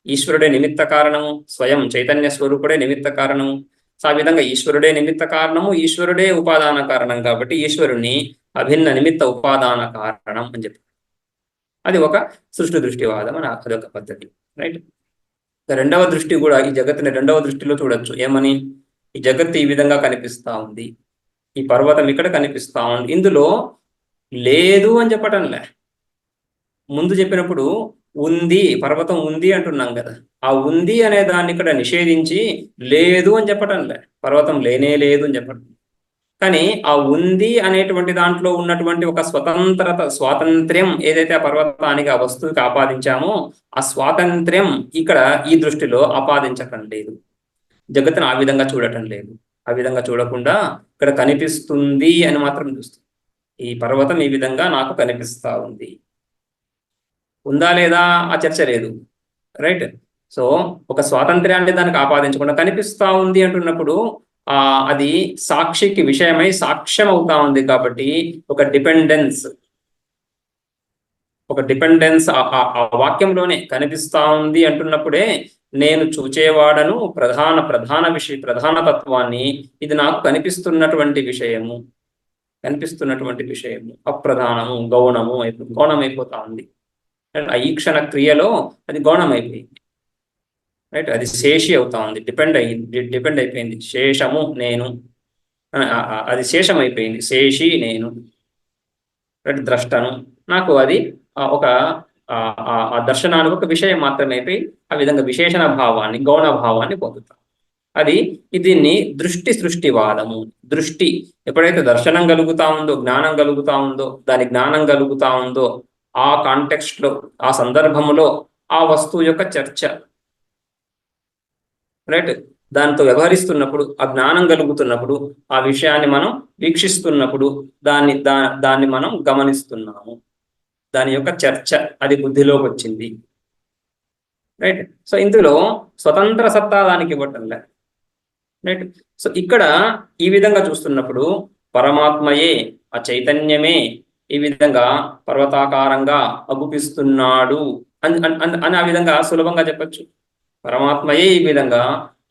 Speaker 1: ఈశ్వరుడే నిమిత్త కారణము, స్వయం చైతన్య స్వరూపుడే నిమిత్త కారణము. ఆ విధంగా ఈశ్వరుడే నిమిత్త కారణము, ఈశ్వరుడే ఉపాదాన కారణం కాబట్టి ఈశ్వరుణ్ణి అభిన్న నిమిత్త ఉపాదాన కారణం అని చెప్పి అది ఒక సృష్టి దృష్టివాదం అని అదొక పద్ధతి. రైట్. రెండవ దృష్టి కూడా ఈ జగత్తుని రెండవ దృష్టిలో చూడొచ్చు. ఏమని? ఈ జగత్తు ఈ విధంగా కనిపిస్తా ఉంది, ఈ పర్వతం ఇక్కడ కనిపిస్తా ఉంది, ఇందులో లేదు అని చెప్పటంలే. ముందు చెప్పినప్పుడు ఉంది, పర్వతం ఉంది అంటున్నాం కదా, ఆ ఉంది అనే దాన్ని ఇక్కడ నిషేధించి లేదు అని చెప్పటంలే, పర్వతం లేనే లేదు అని చెప్పటం. కానీ ఆ ఉంది అనేటువంటి దాంట్లో ఉన్నటువంటి ఒక స్వాతంత్ర్యం ఏదైతే ఆ పర్వతానికి, ఆ వస్తువుకి ఆపాదించామో ఆ స్వాతంత్ర్యం ఇక్కడ ఈ దృష్టిలో ఆపాదించటం లేదు. జగత్తును ఆ విధంగా చూడటం లేదు. ఆ విధంగా చూడకుండా ఇక్కడ కనిపిస్తుంది అని మాత్రం చూస్తుంది. ఈ పర్వతం ఈ విధంగా నాకు కనిపిస్తా ఉంది, ఉందా లేదా ఆ చర్చ లేదు. రైట్. సో ఒక స్వాతంత్ర్యాన్ని దానికి ఆపాదించకుండా కనిపిస్తా ఉంది అంటున్నప్పుడు అది సాక్షికి విషయమై సాక్ష్యం అవుతా ఉంది కాబట్టి ఒక డిపెండెన్స్ ఆ వాక్యంలోనే కనిపిస్తా ఉంది అంటున్నప్పుడే నేను చూచేవాడను, ప్రధాన తత్వాన్ని, ఇది నాకు కనిపిస్తున్నటువంటి విషయము అప్రధానము, గౌణమైపోతా ఉంది. ఈక్షణ క్రియలో అది గౌణమైపోయింది. రైట్. అది శేషి అవుతా ఉంది, డిపెండ్ అయిపోయింది. శేషము నేను, అది శేషం అయిపోయింది. శేషి నేను, రైట్, ద్రష్టను. నాకు అది ఒక ఆ దర్శనానికి ఒక విషయం మాత్రమే అయిపోయి ఆ విధంగా విశేషణ భావాన్ని, గౌణ భావాన్ని పొందుతాం. అది దీన్ని దృష్టి సృష్టివాదము. దృష్టి ఎప్పుడైతే దర్శనం కలుగుతా ఉందో, జ్ఞానం కలుగుతా ఉందో, దాని జ్ఞానం కలుగుతా ఉందో ఆ కాంటెక్స్ట్ లో, ఆ సందర్భంలో ఆ వస్తువు యొక్క చర్చ, రైట్, దాంతో వ్యవహరిస్తున్నప్పుడు, ఆ జ్ఞానం కలుగుతున్నప్పుడు, ఆ విషయాన్ని మనం వీక్షిస్తున్నప్పుడు దాన్ని మనం గమనిస్తున్నాము. దాని యొక్క చర్చ అది బుద్ధిలోకి వచ్చింది. రైట్. సో ఇందులో స్వతంత్ర సత్తా దానికి ఇవ్వటంలే. రైట్. సో ఇక్కడ ఈ విధంగా చూస్తున్నప్పుడు పరమాత్మయే, ఆ చైతన్యమే ఈ విధంగా పర్వతాకారంగా అగుపిస్తున్నాడు అని ఆ విధంగా సులభంగా చెప్పచ్చు. పరమాత్మయే ఈ విధంగా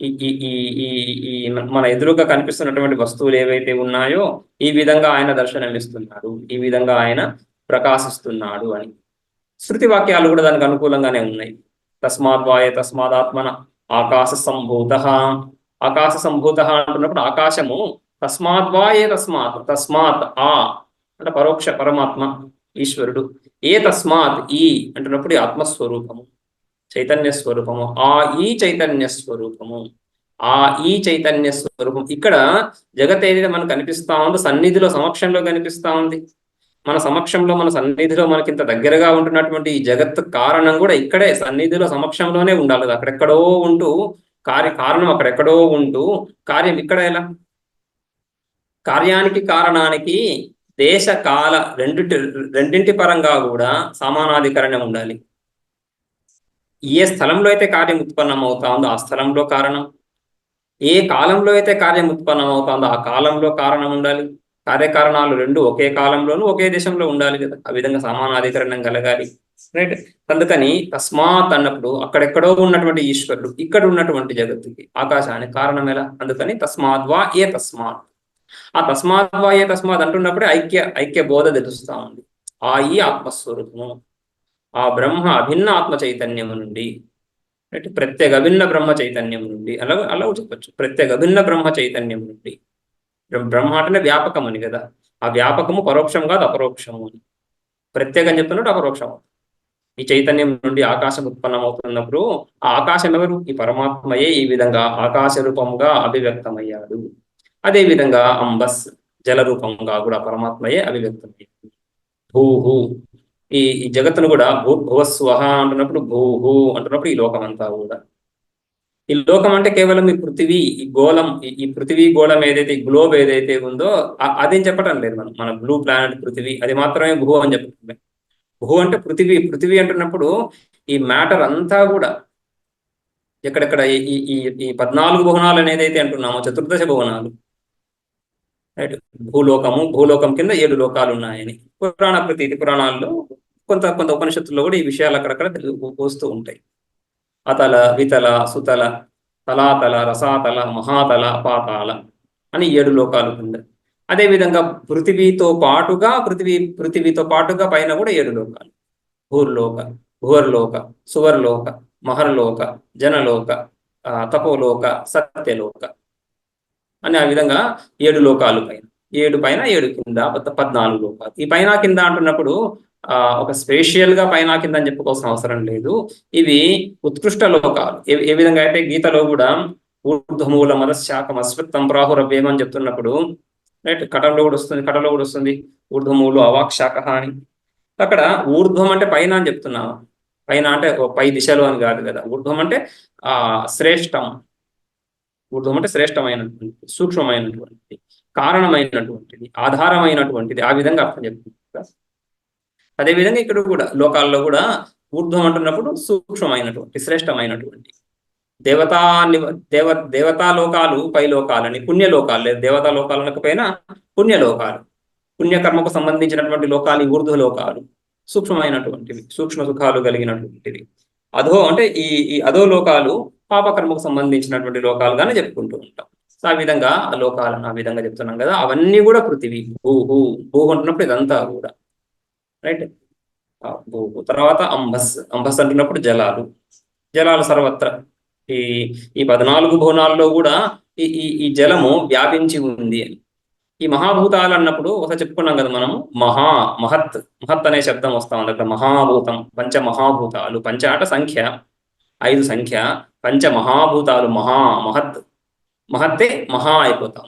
Speaker 1: ఈ మన ఎదురుగా కనిపిస్తున్నటువంటి వస్తువులు ఏవైతే ఉన్నాయో ఈ విధంగా ఆయన దర్శనమిస్తున్నాడు, ఈ విధంగా ఆయన ప్రకాశిస్తున్నాడు అని. శృతి వాక్యాలు కూడా దానికి అనుకూలంగానే ఉన్నాయి. తస్మాద్వాయ తస్మాదాత్మన ఆకాశ సంభూత అంటున్నప్పుడు ఆకాశము తస్మాద్వాయే తస్మాత్ అంటే పరోక్ష పరమాత్మ ఈశ్వరుడు. ఏ తస్మాత్ ఈ అంటున్నప్పుడు ఆత్మస్వరూపము, చైతన్య స్వరూపము, ఈ చైతన్య స్వరూపము, ఈ చైతన్య స్వరూపం. ఇక్కడ జగత్ ఏదైతే మనకు కనిపిస్తా ఉందో సన్నిధిలో, సమక్షంలో కనిపిస్తా ఉంది. మన సమక్షంలో, మన సన్నిధిలో మనకింత దగ్గరగా ఉంటున్నటువంటి ఈ జగత్ కారణం కూడా ఇక్కడే సన్నిధిలో సమక్షంలోనే ఉండాలి. అక్కడెక్కడో ఉంటూ కారణం అక్కడెక్కడో ఉంటూ కార్యం ఇక్కడ ఎలా? కార్యానికి కారణానికి దేశ కాల రెండింటి పరంగా కూడా సమానాధికరణం ఉండాలి. ఏ స్థలంలో అయితే కార్యం ఉత్పన్నం అవుతా ఉందో ఆ స్థలంలో కారణం, ఏ కాలంలో అయితే కార్యం ఉత్పన్నం అవుతుందో ఆ కాలంలో కారణం ఉండాలి. కార్యకారణాలు రెండు ఒకే కాలంలోనూ ఒకే దేశంలో ఉండాలి కదా, ఆ విధంగా సమానాధికరణం కలగాలి. రైట్. అందుకని తస్మాత్ అన్నప్పుడు అక్కడెక్కడో ఉన్నటువంటి ఈశ్వరుడు ఇక్కడ ఉన్నటువంటి జగత్తుకి ఆకాశానికి కారణం ఎలా? అందుకని తస్మాద్వా ఏ తస్మాత్. ఆ తస్మాద్వా ఏ తస్మాత్ అంటున్నప్పుడే ఐక్య బోధ తెలుస్తా ఉంది. ఆ ఈ ఆత్మస్వరూపము, ఆ బ్రహ్మ అభిన్న ఆత్మ చైతన్యము నుండి, అంటే ప్రత్యేక అభిన్న బ్రహ్మ చైతన్యం నుండి, అలా చెప్పచ్చు. ప్రత్యేక అభిన్న బ్రహ్మ చైతన్యం నుండి, బ్రహ్మ అంటేనే వ్యాపకం అని కదా, ఆ వ్యాపకము పరోక్షం కాదు అపరోక్షము అని. ప్రత్యేకం చెప్తున్నట్టు అపరోక్షం. ఈ చైతన్యం నుండి ఆకాశం ఉత్పన్నమవుతున్నప్పుడు ఆ ఆకాశం ఎవరు? ఈ పరమాత్మయే ఈ విధంగా ఆకాశ రూపంగా అభివ్యక్తమయ్యాడు. అదే విధంగా అంబస్ జల రూపంగా కూడా పరమాత్మయే అభివ్యక్తమయ్యాడు. భూహు, ఈ జగత్తును కూడా భువస్వహ అంటున్నప్పుడు, భూహు అంటున్నప్పుడు ఈ లోకం అంతా కూడా. ఈ లోకం అంటే కేవలం ఈ పృథివీ, ఈ గోళం, ఈ పృథివీ గోళం ఏదైతే, గ్లోబ్ ఏదైతే ఉందో అదేం చెప్పటం లేదు మనం. మన బ్లూ ప్లానెట్ పృథివీ అది మాత్రమే భూ అని చెప్తుంది. భూ అంటే పృథివీ. పృథివీ అంటున్నప్పుడు ఈ మ్యాటర్ అంతా కూడా ఎక్కడెక్కడ ఈ ఈ ఈ 14 భువనాలు అనేది అయితే అంటున్నామో, చతుర్దశ భువనాలు, రైట్. భూలోకం కింద 7 లోకాలు ఉన్నాయని పురాణ ప్రతీతి పురాణాల్లో, కొంత కొంత ఉపనిషత్తుల్లో కూడా ఈ విషయాలు అక్కడక్కడ వస్తూ ఉంటాయి. అతల, వితల, సుతల, తలాతల, రసాతల, మహాతల, పాతాళ అని 7 లోకాలు కింద. అదేవిధంగా పృథివీతో పాటుగా పైన కూడా 7 లోకాలు. భూర్లోక, భువర్లోక, సువర్లోక, మహర్లోక, జనలోక, తపోలోక, సత్యలోక అని ఆ విధంగా 7 లోకాలు పైన, 7 పైన 7 కింద 14 లోకాలు. ఈ పైన కింద అంటున్నప్పుడు ఒక స్పేషియల్ గా పైన కింద అని చెప్పుకోవాల్సిన అవసరం లేదు. ఇవి ఉత్కృష్ట లోకాలు. ఏ విధంగా అయితే గీతలో కూడా ఊర్ధ్వమూల మదశాఖం అశ్వత్థం ప్రాహురవ్యం అని చెప్తున్నప్పుడు, రైట్, కటంలో కూడా వస్తుంది ఊర్ధ్వమూలు అవాక్షాఖ అని. అక్కడ ఊర్ధ్వం అంటే పైన అని చెప్తున్నాము. పైన అంటే పై దిశలో అని కాదు కదా. ఊర్ధ్వం అంటే శ్రేష్టం. ఊర్ధ్వం అంటే శ్రేష్టమైనటువంటి, సూక్ష్మమైనటువంటిది, కారణమైనటువంటిది, ఆధారమైనటువంటిది, ఆ విధంగా అర్థం చెప్తుంది. అదేవిధంగా ఇక్కడ కూడా లోకాల్లో కూడా ఊర్ధ్వం అంటున్నప్పుడు సూక్ష్మమైనటువంటి, శ్రేష్టమైనటువంటి దేవతా లోకాలు, పై లోకాలని, పుణ్యలోకాలు, లేదు దేవతా లోకాలకు పైన పుణ్యలోకాలు, పుణ్యకర్మకు సంబంధించినటువంటి లోకాలు ఊర్ధ్వ లోకాలు, సూక్ష్మమైనటువంటివి, సూక్ష్మ సుఖాలు కలిగినటువంటివి. అధో అంటే ఈ అధో లోకాలు పాపకర్మకు సంబంధించినటువంటి లోకాలుగానే చెప్పుకుంటూ ఉంటాం. సో ఆ విధంగా ఆ లోకాలను ఆ విధంగా చెప్తున్నాం కదా. అవన్నీ కూడా పృథివీ. భూ అంటున్నప్పుడు ఇదంతా కూడా, రైట్. భూ తర్వాత అంబస్ అంటున్నప్పుడు జలాలు సర్వత్ర. ఈ ఈ 14 భువనాల్లో కూడా ఈ జలము వ్యాపించి ఉంది అని. ఈ మహాభూతాలు అన్నప్పుడు ఒకసారి చెప్పుకున్నాం కదా మనము, మహత్ అనే శబ్దం వస్తా ఉంది అక్కడ. మహాభూతం, పంచమహాభూతాలు, పంచ ఆట సంఖ్య, 5 సంఖ్య, పంచమహాభూతాలు, మహత్తే మహా అయిపోతాం,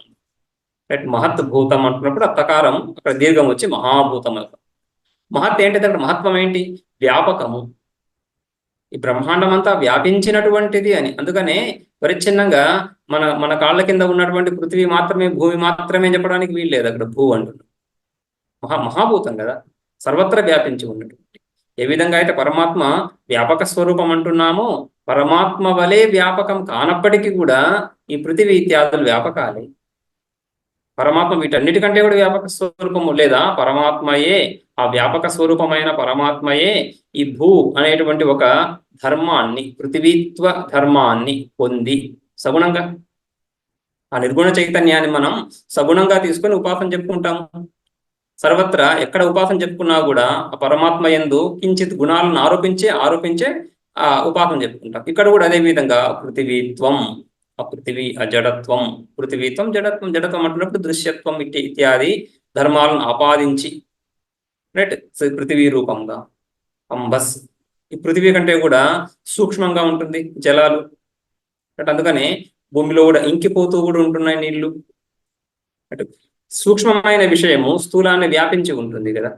Speaker 1: రైట్. మహత్ భూతం అంటున్నప్పుడు అత్తకారం అక్కడ దీర్ఘం వచ్చి మహాభూతం. మహత్ ఏంటిది అక్కడ? మహత్వం ఏంటి? వ్యాపకము. ఈ బ్రహ్మాండం అంతా వ్యాపించినటువంటిది అని. అందుకనే పరిచ్ఛిన్నంగా మన మన కాళ్ళ కింద ఉన్నటువంటి పృథివీ మాత్రమే, భూమి మాత్రమే చెప్పడానికి వీల్లేదు. అక్కడ భూ అంటున్నాడు. మహాభూతం కదా, సర్వత్రా వ్యాపించి ఉన్నటువంటి. ఏ విధంగా అయితే పరమాత్మ వ్యాపక స్వరూపం అంటున్నామో, పరమాత్మ వలె వ్యాపకం కానప్పటికీ కూడా ఈ పృథివీ ఇత్యాదులు వ్యాపకాలే. పరమాత్మ వీటన్నిటికంటే కూడా వ్యాపక స్వరూపము. లేదా పరమాత్మయే, ఆ వ్యాపక స్వరూపమైన పరమాత్మయే ఈ భూ అనేటువంటి ఒక ధర్మాన్ని, పృథివీత్వ ధర్మాన్ని పొంది సగుణంగా, ఆ నిర్గుణ చైతన్యాన్ని మనం సగుణంగా తీసుకొని ఉపాసన చెప్పుకుంటాము. సర్వత్రా ఎక్కడ ఉపాసన చెప్పుకున్నా కూడా ఆ పరమాత్మ యందు కించిత్ గుణాలను ఆరోపించే ఆ ఉపాసన చెప్పుకుంటాం. ఇక్కడ కూడా అదే విధంగా పృథివీత్వం, ఆ పృథివీ, ఆ జడత్వం, పృథివీత్వం, జడత్వం అంటున్నప్పుడు దృశ్యత్వం ఇత్యాది ధర్మాలను ఆపాదించి, రైట్, పృథివీ రూపంగా అంబస్. ఈ పృథివీ కంటే కూడా సూక్ష్మంగా ఉంటుంది జలాలు, రైట్. అందుకనే భూమిలో కూడా ఇంకిపోతూ కూడా ఉంటున్నాయి నీళ్లు. సూక్ష్మమైన విషయము స్థూలాన్ని వ్యాపించి ఉంటుంది కదా.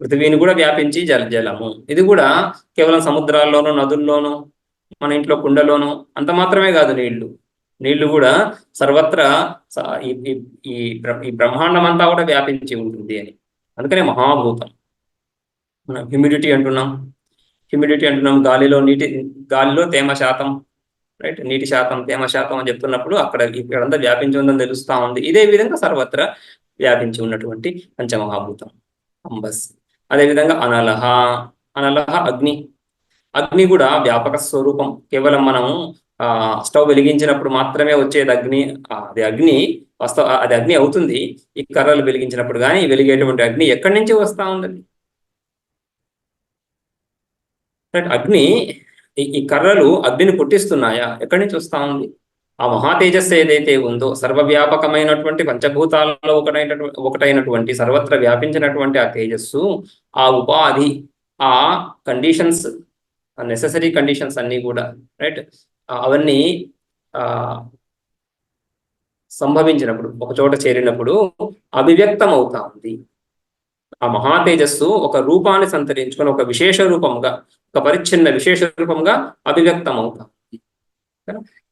Speaker 1: పృథివీని కూడా వ్యాపించి జలము. ఇది కూడా కేవలం సముద్రాల్లోనూ, నదుల్లోనూ, మన ఇంట్లో కుండలోనూ అంత మాత్రమే కాదు. నీళ్లు కూడా సర్వత్రా ఈ బ్రహ్మాండం అంతా కూడా వ్యాపించి ఉంటుంది అని. అందుకనే మహాభూతం. మనం హ్యూమిడిటీ అంటున్నాం. హ్యూమిడిటీ అంటున్నాం, గాలిలో తేమ శాతం, రైట్, నీటి శాతం, తేమ శాతం అని చెప్తున్నప్పుడు అక్కడ ఇక్కడంతా వ్యాపించి ఉందని తెలుస్తా ఉంది. ఇదే విధంగా సర్వత్రా వ్యాపించి ఉన్నటువంటి పంచమహాభూతం అంబస్. అదేవిధంగా అనలహ, అనలహ అగ్ని. అగ్ని కూడా వ్యాపక స్వరూపం. కేవలం మనము స్టవ్ వెలిగించినప్పుడు మాత్రమే వచ్చేది అగ్ని. అది అగ్ని అవుతుంది ఈ కర్రలు వెలిగించినప్పుడు. కానీ వెలిగేటువంటి అగ్ని ఎక్కడి నుంచి వస్తా ఉంది? రైట్, అగ్ని, ఈ కర్రలు అగ్నిని పుట్టిస్తున్నాయా? ఎక్కడి నుంచి వస్తా ఉంది? ఆ మహాతేజస్సు ఏదైతే ఉందో, సర్వవ్యాపకమైనటువంటి పంచభూతాలలో ఒకటైనటువంటి సర్వత్ర వ్యాపించినటువంటి ఆ తేజస్సు, ఆ ఉపాధి, ఆ కండిషన్స్, నెసెసరీ కండిషన్స్ అన్నీ కూడా, రైట్, అవన్నీ సంభవించినప్పుడు, ఒక చోట చేరినప్పుడు అభివ్యక్తం అవుతా ఉంది. ఆ మహాతేజస్సు ఒక రూపాన్ని సంతరించుకొని ఒక విశేష రూపంగా, ఒక పరిచ్ఛిన్న విశేష రూపంగా అభివ్యక్తం అవుతా ఉంది.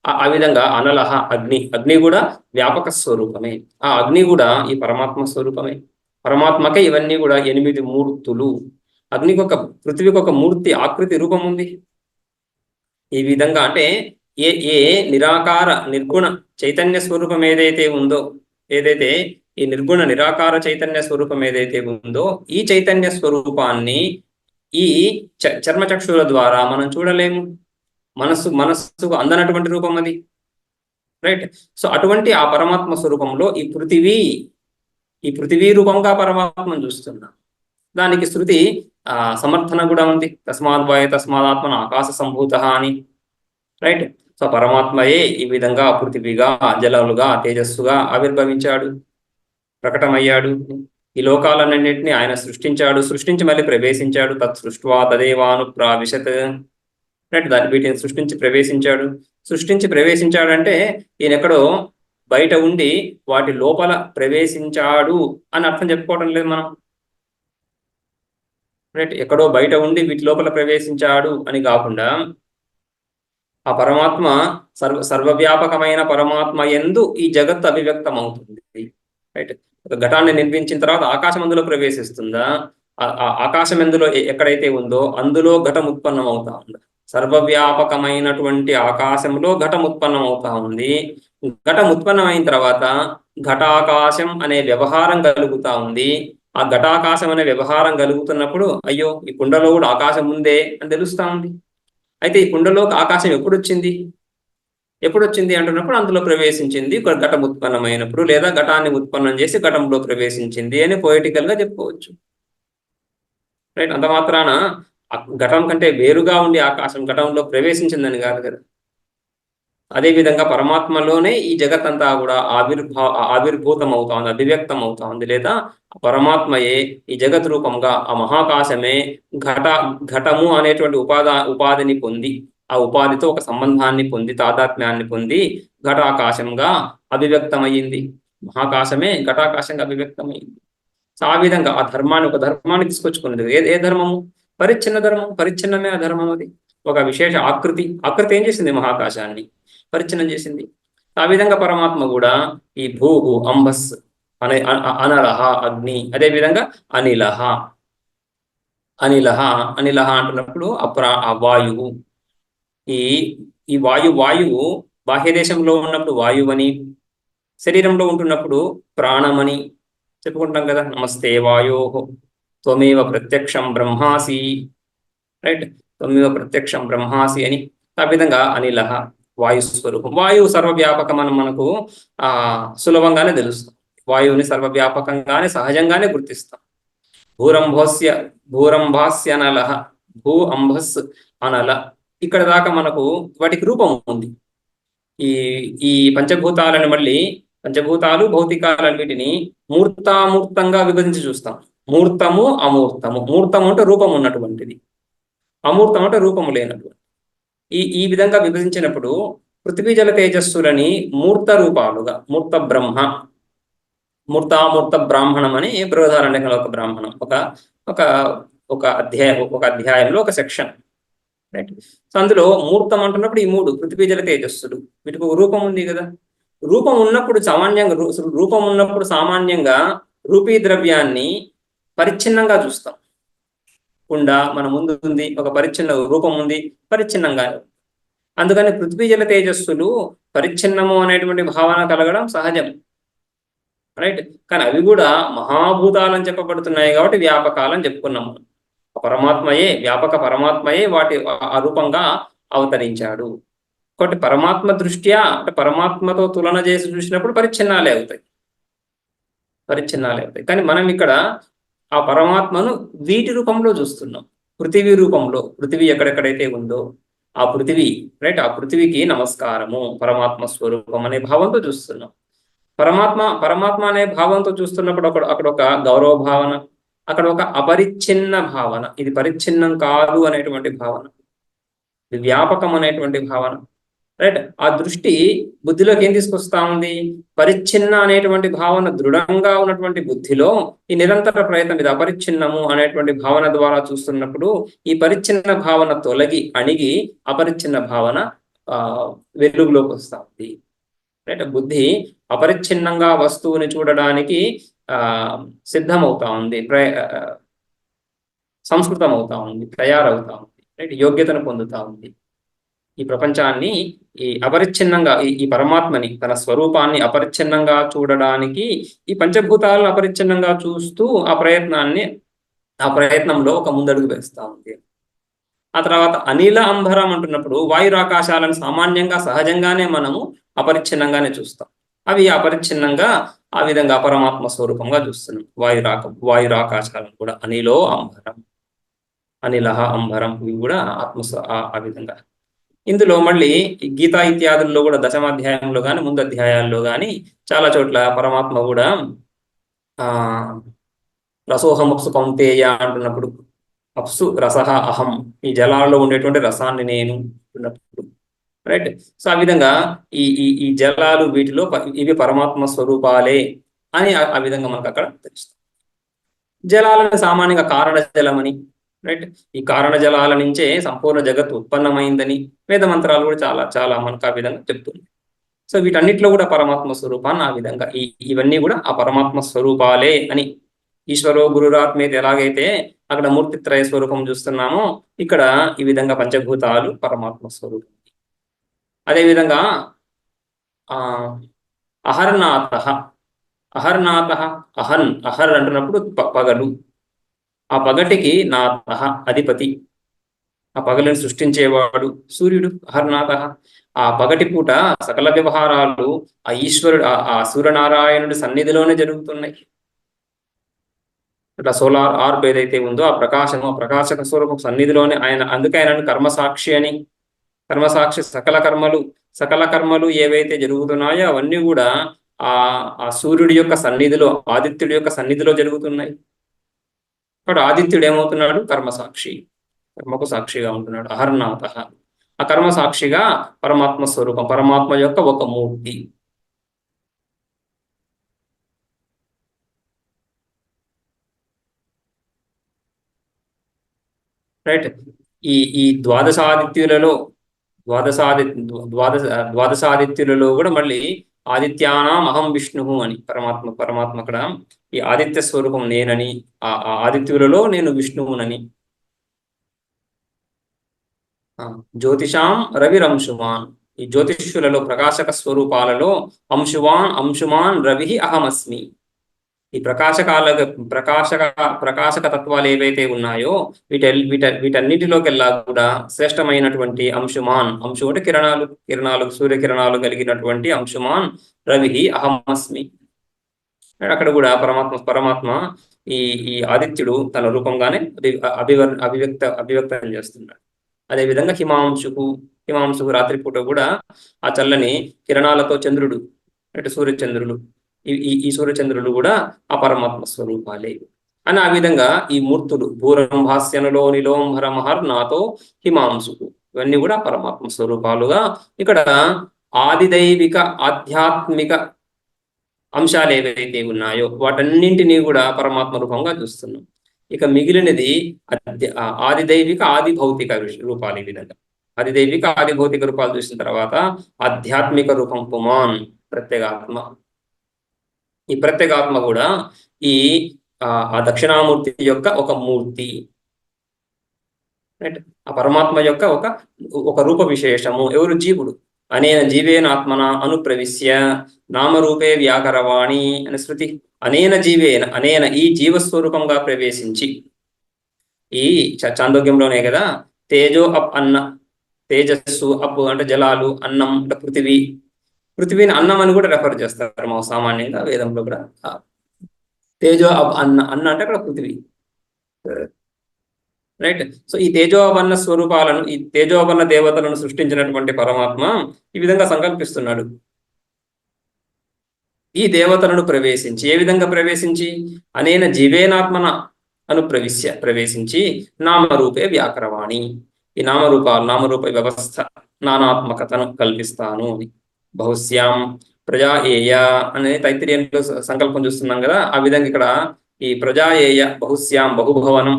Speaker 1: ఆ విధంగా అనలహ అగ్ని కూడా వ్యాపక స్వరూపమే. ఆ అగ్ని కూడా ఈ పరమాత్మ స్వరూపమే. పరమాత్మకే ఇవన్నీ కూడా 8 మూర్తులు. అగ్నికి పృథ్వీకి ఒక మూర్తి ఆకృతి రూపం ఉంది. ఈ విధంగా అంటే ఏ నిరాకార నిర్గుణ చైతన్య స్వరూపం ఏదైతే ఉందో, ఏదైతే ఈ నిర్గుణ నిరాకార చైతన్య స్వరూపం ఏదైతే ఉందో, ఈ చైతన్య స్వరూపాన్ని ఈ చర్మచక్షుల ద్వారా మనం చూడలేము. మనస్సుకు అందనటువంటి రూపం అది, రైట్. సో అటువంటి ఆ పరమాత్మ స్వరూపంలో ఈ పృథివీ రూపంగా పరమాత్మను చూస్తున్నాం. దానికి శృతి సమర్థన కూడా ఉంది. తస్మాదాత్మన ఆకాశ సంభూత అని, రైట్. సో పరమాత్మయే ఈ విధంగా పృథివీగా, జలాలుగా, తేజస్సుగా ఆవిర్భవించాడు, ప్రకటమయ్యాడు. ఈ లోకాలన్నింటినీ ఆయన సృష్టించాడు, సృష్టించి మళ్ళీ ప్రవేశించాడు. తత్ సృష్ట్వా తదేవాను ప్రావిశత్, రైట్. వీటిని సృష్టించి ప్రవేశించాడంటే ఈయన ఎక్కడో బయట ఉండి వాటి లోపల ప్రవేశించాడు అని అర్థం చెప్పుకోవడం లేదు మనం, రైట్. ఎక్కడో బయట ఉండి వీటి లోపల ప్రవేశించాడు అని కాకుండా ఆ పరమాత్మ సర్వవ్యాపకమైన పరమాత్మ యందు ఈ జగత్తు అభివ్యక్తం అవుతుంది, రైట్. ఒక ఘటాన్ని నిర్మించిన తర్వాత ఆకాశం అందులో ప్రవేశిస్తుందా? ఆకాశం ఎందులో ఎక్కడైతే ఉందో అందులో ఘటం ఉత్పన్నం అవుతా ఉంది. సర్వవ్యాపకమైనటువంటి ఆకాశంలో ఘటం ఉత్పన్నం అవుతా ఉంది. ఘటం ఉత్పన్నం అయిన తర్వాత ఘటాకాశం అనే వ్యవహారం కలుగుతా ఉంది. ఆ ఘటాకాశం అనే వ్యవహారం కలుగుతున్నప్పుడు అయ్యో ఈ కుండలో కూడా ఆకాశం ఉందే అని తెలుస్తా ఉంది. అయితే ఈ కుండలోకి ఆకాశం ఎప్పుడు వచ్చింది అంటున్నప్పుడు అందులో ప్రవేశించింది ఘటం ఉత్పన్నమైనప్పుడు, లేదా ఘటాన్ని ఉత్పన్నం చేసి ఘటంలో ప్రవేశించింది అని పొయిటికల్ గా చెప్పుకోవచ్చు, రైట్. అంత మాత్రాన ఘటం కంటే వేరుగా ఉండి ఆకాశం ఘటంలో ప్రవేశించిందని కాదు కదా. అదేవిధంగా పరమాత్మలోనే ఈ జగత్తంతా కూడా ఆవిర్భూతం అవుతా ఉంది, అభివ్యక్తం అవుతా ఉంది. లేదా పరమాత్మయే ఈ జగత్ రూపంగా, ఆ మహాకాశమే ఘటము అనేటువంటి ఉపాధిని పొంది, ఆ ఉపాధితో ఒక సంబంధాన్ని పొంది, తాదాత్మ్యాన్ని పొంది ఘటాకాశంగా అభివ్యక్తమయ్యింది. మహాకాశమే ఘటాకాశంగా అభివ్యక్తమైంది. సో ఆ విధంగా ఆ ధర్మాన్ని, ఒక ధర్మాన్ని తీసుకొచ్చుకున్నది. ఏ ధర్మము? పరిచ్ఛిన్న ధర్మం. పరిచ్ఛిన్నమే ఆ ధర్మం. అది ఒక విశేష ఆకృతి ఏం చేసింది? మహాకాశాన్ని పరిచ్ఛిన్నం చేసింది. ఆ విధంగా పరమాత్మ కూడా ఈ భూహు అంబస్ అనే అనలహ అగ్ని, అదేవిధంగా అనిలహ అంటున్నప్పుడు ఆ వాయువు, ఈ వాయువు బాహ్య దేశంలో ఉన్నప్పుడు వాయువని, శరీరంలో ఉంటున్నప్పుడు ప్రాణమని చెప్పుకుంటాం కదా. నమస్తే వాయో త్వమేవ ప్రత్యక్షం బ్రహ్మాసి, రైట్. త్వమేవ ప్రత్యక్షం బ్రహ్మాసి అని. ఆ విధంగా అనిలహ వాయు స్వరూపం. వాయువు సర్వవ్యాపకం అని మనకు సులభంగానే తెలుస్తాం. వాయువుని సర్వవ్యాపకంగానే సహజంగానే గుర్తిస్తాం. భూరంభాస్యనలహ, భూ అంభస్ అనల. ఇక్కడ దాకా మనకు వాటికి రూపం ఉంది. ఈ పంచభూతాలను మళ్ళీ పంచభూతాలు భౌతికాలన్నిటిని మూర్తామూర్తంగా విభజించి చూస్తాం. మూర్తము అమూర్తము. మూర్తము అంటే రూపం ఉన్నటువంటిది, అమూర్తం అంటే రూపము లేనటువంటి. ఈ విధంగా విభజించినప్పుడు పృథ్వీ జల తేజస్సులని మూర్త రూపాలుగా, మూర్త బ్రహ్మ, మూర్తామూర్త బ్రాహ్మణం అని బృహదారణ్యకంలో ఒక బ్రాహ్మణం, ఒక అధ్యాయంలో ఒక సెక్షన్, రైట్. సో అందులో మూర్తం అంటున్నప్పుడు ఈ 3 పృథ్వీ జల తేజస్సులు, వీటికి ఒక రూపం ఉంది కదా. రూపం ఉన్నప్పుడు సామాన్యంగా రూపీ ద్రవ్యాన్ని పరిచ్ఛిన్నంగా చూస్తాం. కుండ మన ముందు ఉంది, ఒక పరిచ్ఛిన్న రూపం ఉంది, పరిచ్ఛిన్నంగా. అందుకని పృథ్వీ జల తేజస్సులు పరిచ్ఛిన్నము అనేటువంటి భావన కలగడం సహజం, రైట్. కానీ అవి కూడా మహాభూతాలని చెప్పబడుతున్నాయి కాబట్టి వ్యాపకాలని చెప్పుకున్నాము. పరమాత్మయే, వ్యాపక పరమాత్మయే వాటి రూపంగా అవతరించాడు. కాబట్టి పరమాత్మ దృష్ట్యా అంటే పరమాత్మతో తులన చేసి చూసినప్పుడు పరిచ్ఛిన్నాలే అవుతాయి, పరిచ్ఛిన్నాలే అవుతాయి. కానీ మనం ఇక్కడ ఆ పరమాత్మను వీటి రూపంలో చూస్తున్నాం. పృథివీ రూపంలో, పృథివీ ఎక్కడెక్కడైతే ఉందో ఆ పృథివీ, రైట్, ఆ పృథివీకి నమస్కారము పరమాత్మ స్వరూపం అనే భావంతో చూస్తున్నాం. పరమాత్మ పరమాత్మ అనే భావంతో చూస్తున్నప్పుడు అక్కడ ఒక గౌరవ భావన, అక్కడ ఒక అపరిచ్ఛిన్న భావన, ఇది పరిచ్ఛిన్నం కాదు అనేటువంటి భావన, ఇది వ్యాపకం అనేటువంటి భావన, రైట్. ఆ దృష్టి బుద్ధిలోకి ఏం తీసుకొస్తా ఉంది? పరిచ్ఛిన్న అనేటువంటి భావన దృఢంగా ఉన్నటువంటి బుద్ధిలో ఈ నిరంతర ప్రయత్నం, ఇది అపరిచ్ఛిన్నము అనేటువంటి భావన ద్వారా చూస్తున్నప్పుడు ఈ పరిచ్ఛిన్న భావన తొలగి అణిగి అపరిచ్ఛిన్న భావన వెలుగులోకి వస్తా ఉంది, రైట్. బుద్ధి అపరిచ్ఛిన్నంగా వస్తువుని చూడడానికి సిద్ధమవుతా ఉంది, సంస్కృతం అవుతా ఉంది, తయారవుతా ఉంది, రైట్, యోగ్యతను పొందుతా ఉంది. ఈ ప్రపంచాన్ని ఈ అపరిచ్ఛిన్నంగా ఈ పరమాత్మని తన స్వరూపాన్ని అపరిచ్ఛిన్నంగా చూడడానికి ఈ పంచభూతాలను అపరిచ్ఛిన్నంగా చూస్తూ ఆ ప్రయత్నంలో ఒక ముందడుగు వేస్తా ఉంది. ఆ తర్వాత అనిల అంబరం అంటున్నప్పుడు వాయురాకాశాలను సామాన్యంగా సహజంగానే మనము అపరిచ్ఛిన్నంగానే చూస్తాం. అవి అపరిచ్ఛిన్నంగా ఆ విధంగా పరమాత్మ స్వరూపంగా చూస్తున్నాం. వాయురాకాశాలను కూడా అనిలో అంబరం, అనిలహ అంబరం, ఇవి కూడా ఆ విధంగా. ఇందులో మళ్ళీ గీతా ఇత్యాదుల్లో కూడా దశమాధ్యాయంలో కానీ ముందు అధ్యాయాల్లో కానీ చాలా చోట్ల పరమాత్మ కూడా రసోహమప్సు కౌంతేయ అంటున్నప్పుడు అప్సు రసహ అహం, ఈ జలాల్లో ఉండేటువంటి రసాన్ని నేను అంటున్నప్పుడు, రైట్. సో ఆ విధంగా ఈ జలాలు వీటిలో ఇవి పరమాత్మ స్వరూపాలే అని ఆ విధంగా మనకు అక్కడ తెలుస్తుంది. జలాలను సామాన్యంగా కారణ జలమని, రైట్, ఈ కారణ జలాల నుంచే సంపూర్ణ జగత్తు ఉత్పన్నమైందని వేద మంత్రాలు కూడా చాలా చాలా మనకు ఆ విధంగా చెప్తుంది. సో వీటన్నిటిలో కూడా పరమాత్మ స్వరూపాన్ని ఆ విధంగా ఇవన్నీ కూడా ఆ పరమాత్మ స్వరూపాలే అని, ఈశ్వరో గురురాత్మేతి ఎలాగైతే అక్కడ మూర్తిత్రయ స్వరూపం చూస్తున్నామో ఇక్కడ ఈ విధంగా పంచభూతాలు పరమాత్మ స్వరూపం. అదేవిధంగా అహర్నాథ, అహర్నాథ, అహర్ అంటున్నప్పుడు పగలు, ఆ పగటికి నాథ అధిపతి, ఆ పగలను సృష్టించేవాడు సూర్యుడు అహర్నాథ. ఆ పగటి పూట సకల వ్యవహారాలు ఆ ఈశ్వరుడు ఆ సూర్యనారాయణుడి సన్నిధిలోనే జరుగుతున్నాయి. ఇట్లా సోలార్ ఆర్బ్ ఏదైతే ఉందో ఆ ప్రకాశము, ఆ ప్రకాశక స్వరూపం సన్నిధిలోనే ఆయన, అందుకే ఆయనను కర్మసాక్షి అని. కర్మసాక్షి సకల కర్మలు ఏవైతే జరుగుతున్నాయో అవన్నీ కూడా ఆ సూర్యుడి యొక్క సన్నిధిలో, ఆదిత్యుడి యొక్క సన్నిధిలో జరుగుతున్నాయి. కాబట్టి ఆదిత్యుడు ఏమవుతున్నాడు? కర్మసాక్షి, కర్మకు సాక్షిగా ఉంటున్నాడు అహర్నాథ. ఆ కర్మ సాక్షిగా పరమాత్మ స్వరూపం, పరమాత్మ యొక్క ఒక మూర్తి. రైట్. ఈ ద్వాదశాదిత్యులలో ద్వాదశాదిత్యులలో కూడా మళ్ళీ ఆదిత్యానాం అహం విష్ణువు అని పరమాత్మ అక్కడ ఈ ఆదిత్య స్వరూపం నేనని, ఆ ఆదిత్యులలో నేను విష్ణువునని. జ్యోతిషాం రవిరంశుమాన్, ఈ జ్యోతిష్యులలో ప్రకాశక స్వరూపాలలో అంశుమాన్ రవి అహమస్మి. ఈ ప్రకాశక తత్వాలు ఏవైతే ఉన్నాయో వీటన్నిటిలోకెల్లా కూడా శ్రేష్టమైనటువంటి అంశుమాన్, అంశు అంటే కిరణాలు సూర్యకిరణాలు కలిగినటువంటి అంశుమాన్ రవి అహమస్మి. అక్కడ కూడా పరమాత్మ ఈ ఆదిత్యుడు తన రూపంగానే అభివ్యక్తం చేస్తున్నాడు. అదేవిధంగా హిమాంశుకు రాత్రిపూట కూడా ఆ చల్లని కిరణాలతో చంద్రుడు, అంటే సూర్యచంద్రులు, ఈ సూర్యచంద్రులు కూడా ఆ పరమాత్మ స్వరూపాలే అని. ఆ విధంగా ఈ మూర్తులు భూరంభాస్యనులో నిలోంభర మహర్నాథో హిమాంశుకు, ఇవన్నీ కూడా పరమాత్మ స్వరూపాలుగా ఇక్కడ ఆదిదైవిక ఆధ్యాత్మిక అంశాలు ఏవైతే ఉన్నాయో వాటన్నింటినీ కూడా పరమాత్మ రూపంగా చూస్తున్నాం. ఇక మిగిలినది ఆదిదైవిక ఆది భౌతిక రూపాలు. ఈ విధంగా ఆదిదైవిక ఆది భౌతిక రూపాలు చూసిన తర్వాత ఆధ్యాత్మిక రూపం పుమాన్ ప్రత్యేగాత్మ. ఈ ప్రత్యేగాత్మ కూడా ఆ దక్షిణామూర్తి యొక్క ఒక మూర్తి. రైట్. ఆ పరమాత్మ యొక్క ఒక రూప విశేషము ఎవరు? జీవుడు. అనేన జీవేన ఆత్మన అనుప్రవిశ్య నామరూపే వ్యాకరవాణి అని శృతి. అనేన జీవేన, అనేన ఈ జీవస్వరూపంగా ప్రవేశించి, ఈ చాందోగ్యంలోనే కదా, తేజో అప్ అన్న, తేజస్సు, అప్ అంటే జలాలు, అన్నం అంటే పృథివీ, పృథివీని అన్నం అని కూడా రెఫర్ చేస్తారు మా సామాన్యంగా వేదంలో కూడా. తేజో అప్ అన్న, అన్న అంటే అక్కడ పృథివీ, రైట్. సో ఈ తేజోవన్న స్వరూపాలను, ఈ తేజోవన్న దేవతలను సృష్టించినటువంటి పరమాత్మ ఈ విధంగా సంకల్పిస్తున్నాడు. ఈ దేవతలను ప్రవేశించి, ఏ విధంగా ప్రవేశించి? అనేన జీవేనాత్మన ప్రవేశించి నామరూపే వ్యాకరవాణి, ఈ నామరూప వ్యవస్థ, నానాత్మకతను కల్పిస్తాను. బహుశ్యాం ప్రజాయేయ అనే తైత్తిరీయంలో సంకల్పం చూస్తున్నాం కదా, ఆ విధంగా ఇక్కడ ఈ ప్రజాయేయ బహుశ్యాం బహుభవనం,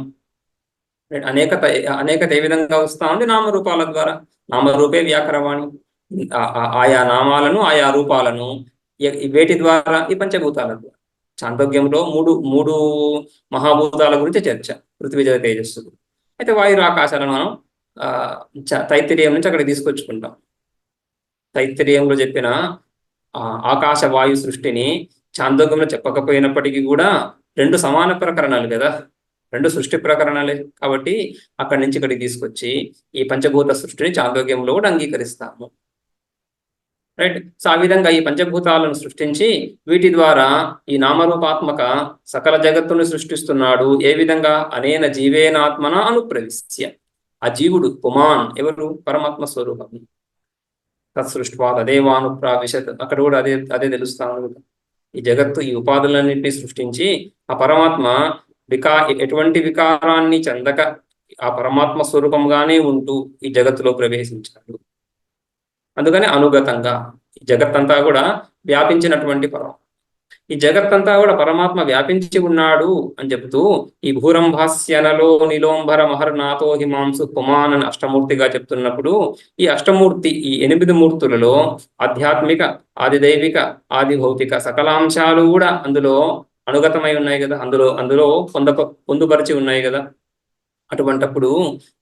Speaker 1: అనేకత ఏ విధంగా వస్తా ఉంది? నామరూపాల ద్వారా. నామరూపే వ్యాకరవాణి, ఆయా నామాలను ఆయా రూపాలను వేటి ద్వారా? ఈ పంచభూతాల ద్వారా. చాందోగ్యంలో మూడు మహాభూతాల గురించి చర్చ, పృథ్వీ జల తేజస్సు. అయితే వాయు ఆకాశాలను మనం తైత్తిరీయం నుంచి అక్కడికి తీసుకొచ్చుకుంటాం. తైత్తిరీయంలో చెప్పిన ఆకాశ వాయు సృష్టిని చాందోగ్యంలో చెప్పకపోయినప్పటికీ కూడా రెండు సమాన ప్రకరణాలు కదా, రెండు సృష్టి ప్రకరణాలే కాబట్టి అక్కడి నుంచి ఇక్కడికి తీసుకొచ్చి ఈ పంచభూత సృష్టిని చాందోగ్యంలో కూడా అంగీకరిస్తాము, రైట్. సో ఆ విధంగా ఈ పంచభూతాలను సృష్టించి వీటి ద్వారా ఈ నామరూపాత్మక సకల జగత్తును సృష్టిస్తున్నాడు. ఏ విధంగా? అనేన జీవేనాత్మన అనుప్రవిశ్య. ఆ జీవుడు పుమాన్ ఎవరు? పరమాత్మ స్వరూపం. తత్సృష్ట్వా తదేవానుప్రావిశత్, అక్కడ కూడా అదే తెలుస్తాను. ఈ జగత్తు ఈ ఉపాధులన్నింటినీ సృష్టించి ఆ పరమాత్మ ఎటువంటి వికారాన్ని చెందక ఆ పరమాత్మ స్వరూపంగానే ఉంటూ ఈ జగత్తులో ప్రవేశించాడు. అందుకని అనుగతంగా ఈ జగత్తంతా కూడా వ్యాపించినటువంటి పరమాత్మ, ఈ జగత్తంతా కూడా పరమాత్మ వ్యాపించి ఉన్నాడు అని చెబుతూ ఈ భూరంభాస్యనలో నిలోంబర మహర్నాథో హిమాంసు పుమాన్ అని అష్టమూర్తిగా చెప్తున్నప్పుడు, ఈ అష్టమూర్తి, ఈ 8 మూర్తులలో ఆధ్యాత్మిక, ఆదిదైవిక, ఆది భౌతిక సకలాంశాలు కూడా అందులో అనుగతమై ఉన్నాయి కదా, అందులో పొందుపరిచి ఉన్నాయి కదా. అటువంటప్పుడు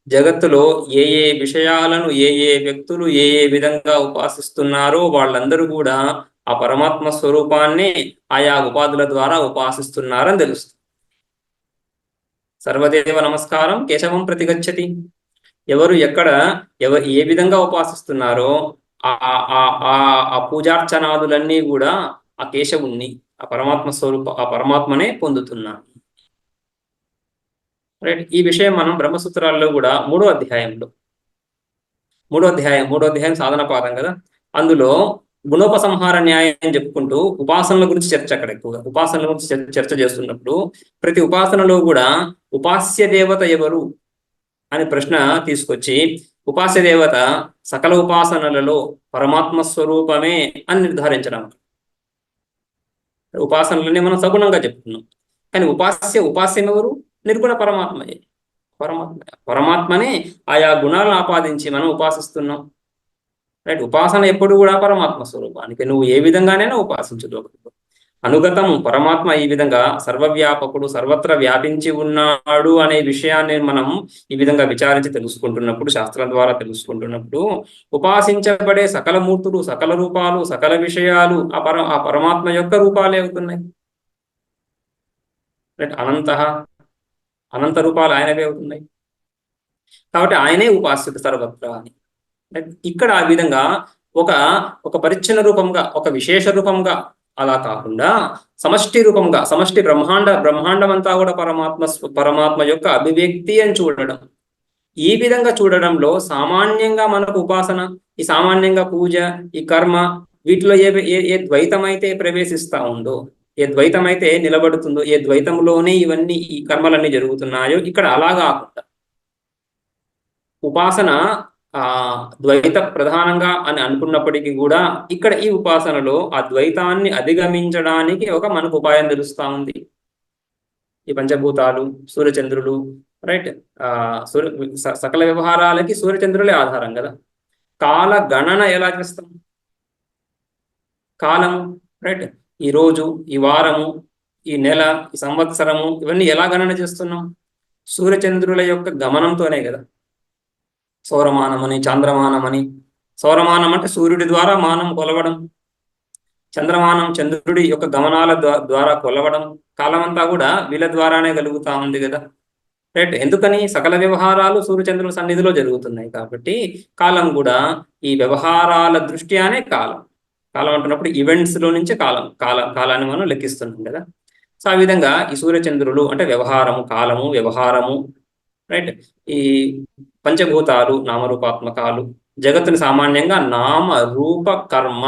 Speaker 1: జగత్తులో ఏ విషయాలను ఏ వ్యక్తులు ఏ విధంగా ఉపాసిస్తున్నారో వాళ్ళందరూ కూడా ఆ పరమాత్మ స్వరూపాన్ని ఆయా ఉపాధుల ద్వారా ఉపాసిస్తున్నారని తెలుస్తుంది. సర్వదేవ నమస్కారం కేశవం ప్రతిగచ్చతి. ఎవరు ఏ విధంగా ఉపాసిస్తున్నారో ఆ పూజార్చనాదులన్నీ కూడా ఆ కేశవుణ్ణి, ఆ పరమాత్మనే పొందుతున్నారు, రైట్. ఈ విషయం మనం బ్రహ్మసూత్రాల్లో కూడా మూడో అధ్యాయం సాధన పాదం కదా, అందులో గుణోపసంహార న్యాయం చెప్పుకుంటూ ఉపాసనల గురించి చర్చ, అక్కడ ఎక్కువగా ఉపాసనల గురించి చర్చ చేస్తున్నప్పుడు ప్రతి ఉపాసనలో కూడా ఉపాస్య దేవత ఎవరు అని ప్రశ్న తీసుకొచ్చి, ఉపాస్య దేవత సకల ఉపాసనలలో పరమాత్మ స్వరూపమే అని నిర్ధారించడం. ఉపాసనలనే మనం సగుణంగా చెప్తున్నాం, కానీ ఉపాస్యం ఎవరు? నిర్గుణ పరమాత్మయే. పరమాత్మనే ఆయా గుణాలను ఆపాదించి మనం ఉపాసిస్తున్నాం, రైట్. ఉపాసన ఎప్పుడు కూడా పరమాత్మ స్వరూపానికి నువ్వు ఏ విధంగానైనా ఉపాసించదు. అనుగతం పరమాత్మ ఈ విధంగా సర్వవ్యాపకుడు, సర్వత్ర వ్యాపించి ఉన్నాడు అనే విషయాన్ని మనం ఈ విధంగా విచారించి తెలుసుకుంటున్నప్పుడు, శాస్త్రం ద్వారా తెలుసుకుంటున్నప్పుడు, ఉపాసించబడే సకల మూర్తులు, సకల రూపాలు, సకల విషయాలు ఆ పరమాత్మ యొక్క రూపాలే అవుతున్నాయి, రైట్. అనంత రూపాలు ఆయనవే అవుతున్నాయి కాబట్టి ఆయనే ఉపాస్యుడు సర్వత్ర అని. ఇక్కడ ఆ విధంగా ఒక పరిచ్ఛిన్న రూపంగా, ఒక విశేష రూపంగా అలా కాకుండా సమష్టి రూపంగా, సమష్టి బ్రహ్మాండం అంతా కూడా పరమాత్మ యొక్క అభివ్యక్తి అని చూడడం. ఈ విధంగా చూడడంలో సామాన్యంగా మనకు ఉపాసన, ఈ సామాన్యంగా పూజ, ఈ కర్మ, వీటిలో ఏ ద్వైతమైతే ప్రవేశిస్తా ఉందో, ఏ ద్వైతమైతే నిలబడుతుందో, ఏ ద్వైతంలోనే ఇవన్నీ ఈ కర్మలన్నీ జరుగుతున్నాయో, ఇక్కడ అలా కాకుండా ఉపాసన ద్వైత ప్రధానంగా అని అనుకున్నప్పటికీ కూడా ఇక్కడ ఈ ఉపాసనలో ఆ ద్వైతాన్ని అధిగమించడానికి మనకు ఉపాయం తెలుస్తా ఉంది. ఈ పంచభూతాలు, సూర్యచంద్రులు, రైట్. సకల వ్యవహారాలకి సూర్యచంద్రులే ఆధారం కదా. కాల గణన ఎలా చేస్తాం? కాలము, రైట్. ఈ రోజు, ఈ వారము, ఈ నెల, ఈ సంవత్సరము, ఇవన్నీ ఎలా గణన చేస్తున్నాం? సూర్యచంద్రుల యొక్క గమనంతోనే కదా. సౌరమానమని, చాంద్రమానమని. సౌరమానం అంటే సూర్యుడి ద్వారా మానం కొలవడం, చంద్రమానం చంద్రుడి యొక్క గమనాల ద్వారా కొలవడం. కాలం అంతా కూడా వీళ్ళ ద్వారానే కలుగుతా ఉంది కదా, రైట్. ఎందుకని? సకల వ్యవహారాలు సూర్యచంద్రుల సన్నిధిలో జరుగుతున్నాయి కాబట్టి కాలం కూడా ఈ వ్యవహారాల దృష్ట్యానే కాలం. కాలం అంటున్నప్పుడు ఈవెంట్స్ లో నుంచి కాలాన్ని మనం లెక్కిస్తున్నాం కదా. సో ఆ విధంగా ఈ సూర్యచంద్రులు అంటే వ్యవహారము, కాలము, వ్యవహారము, రైట్. ఈ పంచభూతాలు నామరూపాత్మకాలు. జగత్తుని సామాన్యంగా నామరూప కర్మ,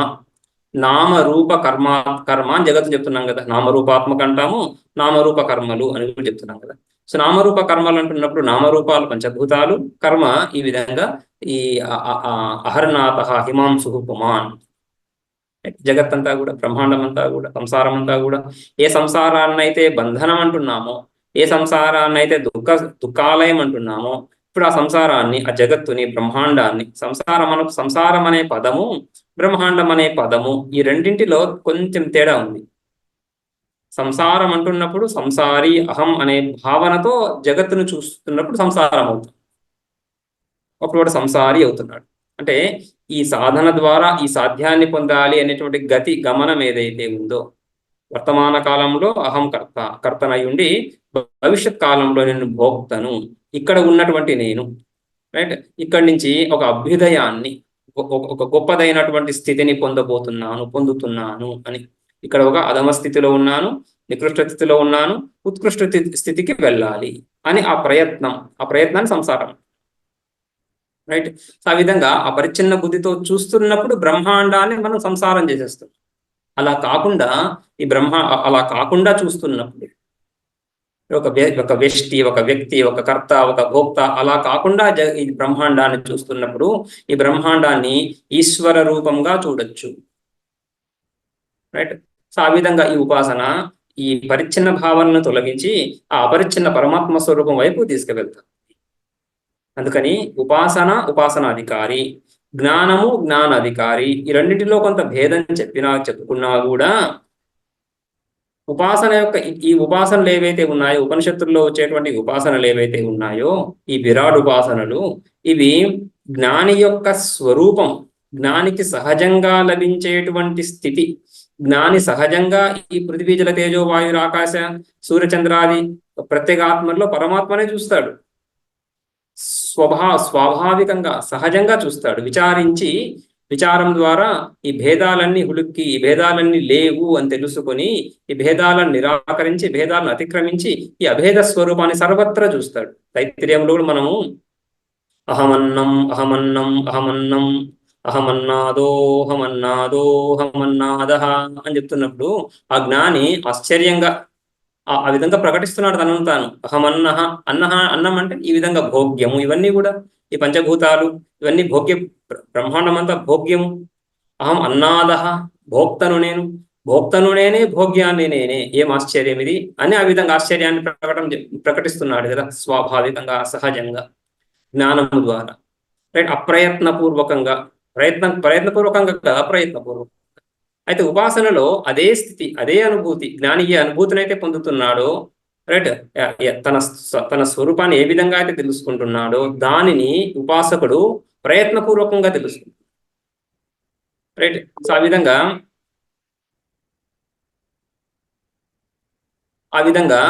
Speaker 1: నామరూప కర్మ అని జగత్తు చెప్తున్నాం కదా. నామరూపాత్మక అంటాము, నామరూప కర్మలు అని కూడా చెప్తున్నాం కదా. సో నామరూప కర్మలు అంటున్నప్పుడు నామరూపాలు పంచభూతాలు, కర్మ ఈ విధంగా ఈ అహర్నాథ హిమాంశు పుమాన్. జగత్తంతా కూడా, బ్రహ్మాండం అంతా కూడా, సంసారం అంతా కూడా ఏ సంసారాన్నైతే బంధనం అంటున్నామో, ఏ సంసారాన్నైతే దుఃఖాలయం అంటున్నామో, ఇప్పుడు ఆ సంసారాన్ని, ఆ జగత్తుని, బ్రహ్మాండాన్ని, సంసారం అనే పదము, బ్రహ్మాండం అనే పదము, ఈ రెండింటిలో కొంచెం తేడా ఉంది. సంసారం అంటున్నప్పుడు సంసారి అహం అనే భావనతో జగత్తును చూస్తున్నప్పుడు సంసారం అవుతుంది. అప్పుడు వాడు సంసారి అవుతున్నాడు. అంటే ఈ సాధన ద్వారా ఈ సాధ్యాన్ని పొందాలి అనేటువంటి గతి గమనం ఏదైతే ఉందో, వర్తమాన కాలంలో అహం కర్తనై ఉండి, భవిష్యత్ కాలంలో నేను భోక్తను, ఇక్కడ ఉన్నటువంటి నేను, రైట్. ఇక్కడి నుంచి ఒక అభ్యుదయాన్ని, ఒక గొప్పదైనటువంటి స్థితిని పొందుతున్నాను అని. ఇక్కడ ఒక అధమ స్థితిలో ఉన్నాను, నికృష్ట స్థితిలో ఉన్నాను, ఉత్కృష్ట స్థితికి వెళ్ళాలి అని ఆ ప్రయత్నాన్ని సంసారం, రైట్. ఆ విధంగా ఆ పరిచ్ఛిన్న బుద్ధితో చూస్తున్నప్పుడు బ్రహ్మాండాన్ని మనం సంసారం చేసేస్తాం. అలా కాకుండా చూస్తున్నప్పుడు ఒక వ్యష్టి, ఒక వ్యక్తి, ఒక కర్త, ఒక భోక్త అలా కాకుండా ఈ బ్రహ్మాండాన్ని చూస్తున్నప్పుడు ఈ బ్రహ్మాండాన్ని ఈశ్వర రూపంగా చూడొచ్చు, రైట్. సో ఆ విధంగా ఈ ఉపాసన ఈ పరిచ్ఛిన్న భావనను తొలగించి ఆ అపరిచ్ఛిన్న పరమాత్మ స్వరూపం వైపు తీసుకువెళ్తాం. అందుకని ఉపాసనాధికారి, జ్ఞానము జ్ఞానాధికారి, ఈ రెండింటిలో కొంత భేదం చెప్పుకున్నా కూడా ఉపాసన యొక్క ఈ ఉపాసనలు ఏవైతే ఉన్నాయో, ఉపనిషత్తుల్లో వచ్చేటువంటి ఉపాసనలు ఏవైతే ఉన్నాయో, ఈ విరాట్ ఉపాసనలు, ఇవి జ్ఞాని యొక్క స్వరూపం, జ్ఞానికి సహజంగా లభించేటువంటి స్థితి. జ్ఞాని సహజంగా ఈ పృథివీ జల తేజో వాయుర ఆకాశ సూర్యచంద్రాది ప్రత్యేగాత్మల్లో పరమాత్మనే చూస్తాడు. స్వాభావికంగా సహజంగా చూస్తాడు. విచారం ద్వారా ఈ భేదాలన్నీ హులుక్కి, ఈ భేదాలన్నీ లేవు అని తెలుసుకొని, ఈ భేదాలను నిరాకరించి, భేదాలను అతిక్రమించి ఈ అభేద స్వరూపాన్ని సర్వత్రా చూస్తాడు. తైత్తిరీయంలో మనము అహమన్నం అహమన్నం అహమన్నం అహమన్నాదోహమన్నాదోహమన్నాద అని చెప్తున్నప్పుడు ఆ జ్ఞాని ఆశ్చర్యంగా ఆ విధంగా ప్రకటిస్తున్నాడు తనను తాను. అన్నం అంటే ఈ విధంగా భోగ్యము, ఇవన్నీ కూడా ఈ పంచభూతాలు ఇవన్నీ బ్రహ్మాండం అంతా భోగ్యము. అహం అన్నాద, భోక్తను నేనే, భోగ్యాన్ని నేనే, ఏం ఆశ్చర్యం ఇది అని ఆ విధంగా ఆశ్చర్యాన్ని ప్రకటిస్తున్నాడు కదా, స్వాభావికంగా సహజంగా జ్ఞానము ద్వారా, రైట్. అప్రయత్నపూర్వకంగా, ప్రయత్నపూర్వకంగా కదా, అప్రయత్నపూర్వకంగా. అయితే ఉపాసనలో అదే స్థితి, అదే అనుభూతి, జ్ఞాని ఏ అనుభూతిని అయితే పొందుతున్నాడో, రైట్, తన స్వరూపాన్ని ఏ విధంగా అయితే తెలుసుకుంటున్నాడో దానిని ఉపాసకుడు ప్రయత్నపూర్వకంగా తెలుసుకుంటాడు, రైట్. సో ఆ విధంగా